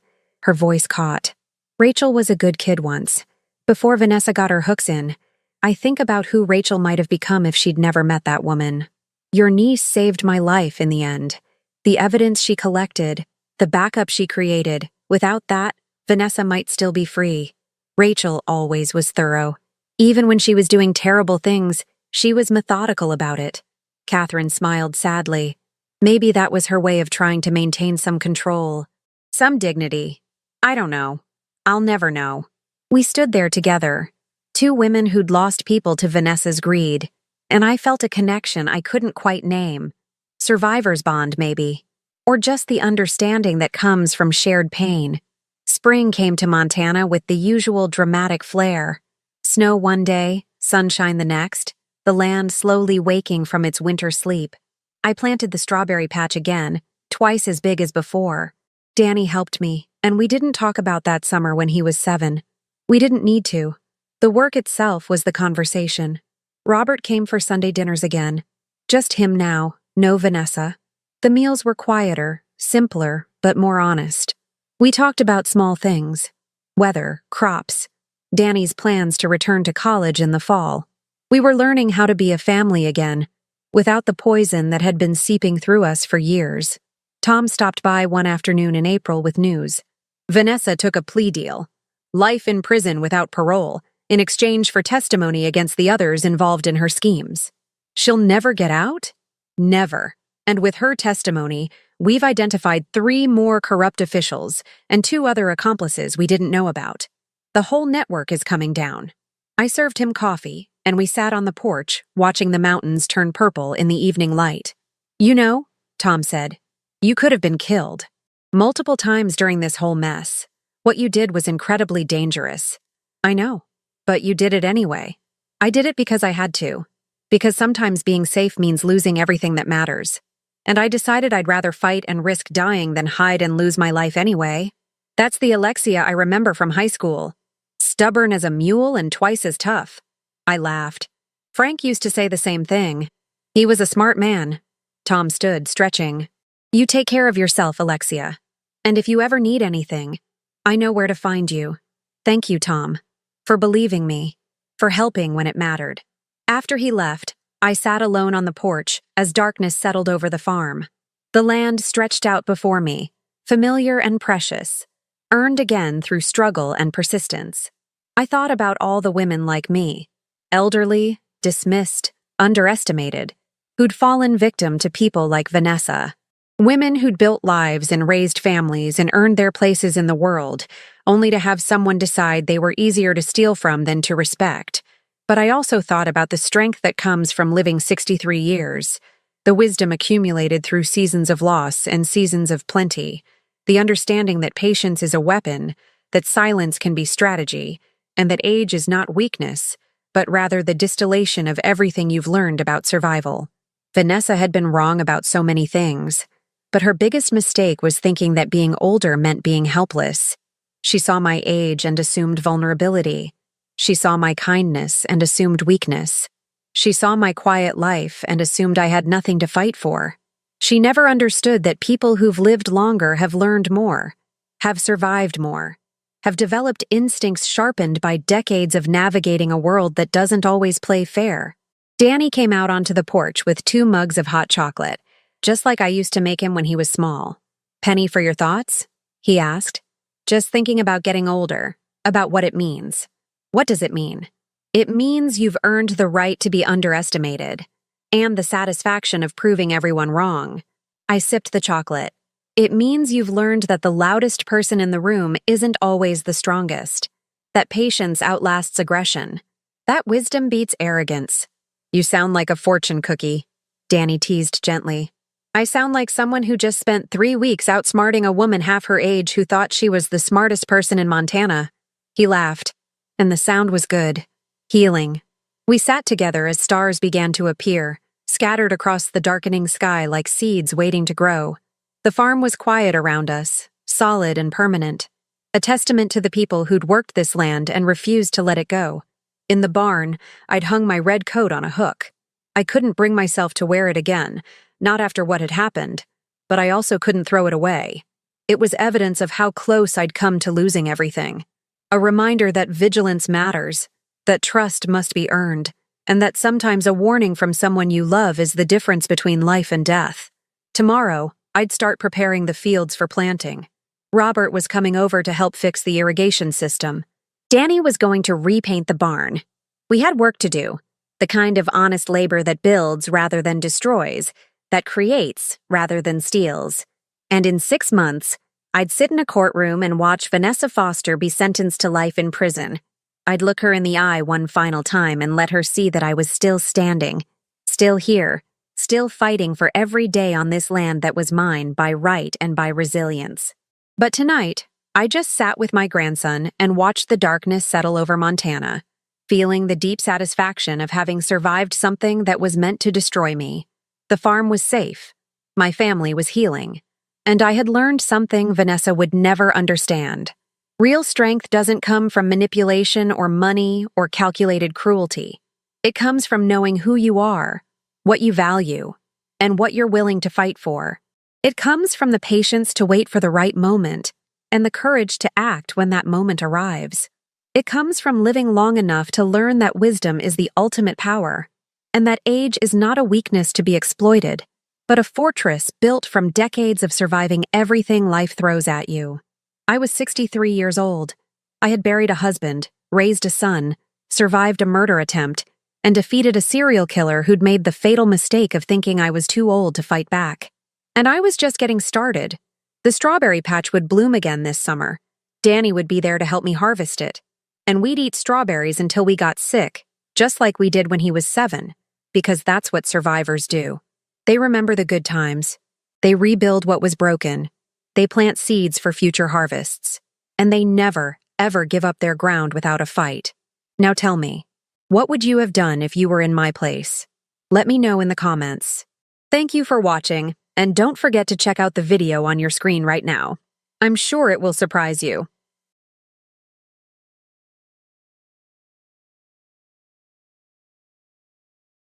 Her voice caught. Rachel was a good kid once. Before Vanessa got her hooks in, I think about who Rachel might have become if she'd never met that woman. Your niece saved my life in the end. The evidence she collected, the backup she created, without that, Vanessa might still be free. Rachel always was thorough. Even when she was doing terrible things, she was methodical about it. Catherine smiled sadly. Maybe that was her way of trying to maintain some control. Some dignity. I don't know. I'll never know. We stood there together, 2 women who'd lost people to Vanessa's greed, and I felt a connection I couldn't quite name. Survivor's bond, maybe. Or just the understanding that comes from shared pain. Spring came to Montana with the usual dramatic flair. Snow one day, sunshine the next, the land slowly waking from its winter sleep. I planted the strawberry patch again, twice as big as before. Danny helped me, and we didn't talk about that summer when he was 7. We didn't need to. The work itself was the conversation. Robert came for Sunday dinners again. Just him now, no Vanessa. The meals were quieter, simpler, but more honest. We talked about small things. Weather, crops, Danny's plans to return to college in the fall. We were learning how to be a family again, without the poison that had been seeping through us for years. Tom stopped by one afternoon in April with news. Vanessa took a plea deal. Life in prison without parole, in exchange for testimony against the others involved in her schemes. She'll never get out? Never. And with her testimony, we've identified 3 more corrupt officials and 2 other accomplices we didn't know about. The whole network is coming down. I served him coffee, and we sat on the porch, watching the mountains turn purple in the evening light. You know, Tom said, you could have been killed. Multiple times during this whole mess. What you did was incredibly dangerous. I know, but you did it anyway. I did it because I had to. Because sometimes being safe means losing everything that matters. And I decided I'd rather fight and risk dying than hide and lose my life anyway. That's the Alexia I remember from high school. Stubborn as a mule and twice as tough. I laughed. Frank used to say the same thing. He was a smart man. Tom stood, stretching. You take care of yourself, Alexia. And if you ever need anything, I know where to find you. Thank you, Tom, for believing me, for helping when it mattered. After he left, I sat alone on the porch as darkness settled over the farm. The land stretched out before me, familiar and precious, earned again through struggle and persistence. I thought about all the women like me, elderly, dismissed, underestimated, who'd fallen victim to people like Vanessa. Women who'd built lives and raised families and earned their places in the world, only to have someone decide they were easier to steal from than to respect. But I also thought about the strength that comes from living 63 years, the wisdom accumulated through seasons of loss and seasons of plenty, the understanding that patience is a weapon, that silence can be strategy, and that age is not weakness, but rather the distillation of everything you've learned about survival. Vanessa had been wrong about so many things, but her biggest mistake was thinking that being older meant being helpless. She saw my age and assumed vulnerability. She saw my kindness and assumed weakness. She saw my quiet life and assumed I had nothing to fight for. She never understood that people who've lived longer have learned more, have survived more, have developed instincts sharpened by decades of navigating a world that doesn't always play fair. Danny came out onto the porch with 2 mugs of hot chocolate, just like I used to make him when he was small. Penny for your thoughts? He asked. Just thinking about getting older, about what it means. What does it mean? It means you've earned the right to be underestimated, and the satisfaction of proving everyone wrong. I sipped the chocolate. It means you've learned that the loudest person in the room isn't always the strongest, that patience outlasts aggression, that wisdom beats arrogance. You sound like a fortune cookie, Danny teased gently. I sound like someone who just spent 3 weeks outsmarting a woman half her age who thought she was the smartest person in Montana. He laughed, and the sound was good, healing. We sat together as stars began to appear, scattered across the darkening sky like seeds waiting to grow. The farm was quiet around us, solid and permanent, a testament to the people who'd worked this land and refused to let it go. In the barn, I'd hung my red coat on a hook. I couldn't bring myself to wear it again, not after what had happened, but I also couldn't throw it away. It was evidence of how close I'd come to losing everything. A reminder that vigilance matters, that trust must be earned, and that sometimes a warning from someone you love is the difference between life and death. Tomorrow, I'd start preparing the fields for planting. Robert was coming over to help fix the irrigation system. Danny was going to repaint the barn. We had work to do, the kind of honest labor that builds rather than destroys, that creates rather than steals. And in 6 months, I'd sit in a courtroom and watch Vanessa Foster be sentenced to life in prison. I'd look her in the eye one final time and let her see that I was still standing, still here, still fighting for every day on this land that was mine by right and by resilience. But tonight, I just sat with my grandson and watched the darkness settle over Montana, feeling the deep satisfaction of having survived something that was meant to destroy me. The farm was safe, my family was healing, and I had learned something Vanessa would never understand. Real strength doesn't come from manipulation or money or calculated cruelty. It comes from knowing who you are, what you value, and what you're willing to fight for. It comes from the patience to wait for the right moment and the courage to act when that moment arrives. It comes from living long enough to learn that wisdom is the ultimate power, and that age is not a weakness to be exploited, but a fortress built from decades of surviving everything life throws at you. I was 63 years old. I had buried a husband, raised a son, survived a murder attempt, and defeated a serial killer who'd made the fatal mistake of thinking I was too old to fight back. And I was just getting started. The strawberry patch would bloom again this summer. Danny would be there to help me harvest it. And we'd eat strawberries until we got sick, just like we did when he was 7, because that's what survivors do. They remember the good times. They rebuild what was broken. They plant seeds for future harvests. And they never, ever give up their ground without a fight. Now tell me, what would you have done if you were in my place? Let me know in the comments. Thank you for watching, and don't forget to check out the video on your screen right now. I'm sure it will surprise you.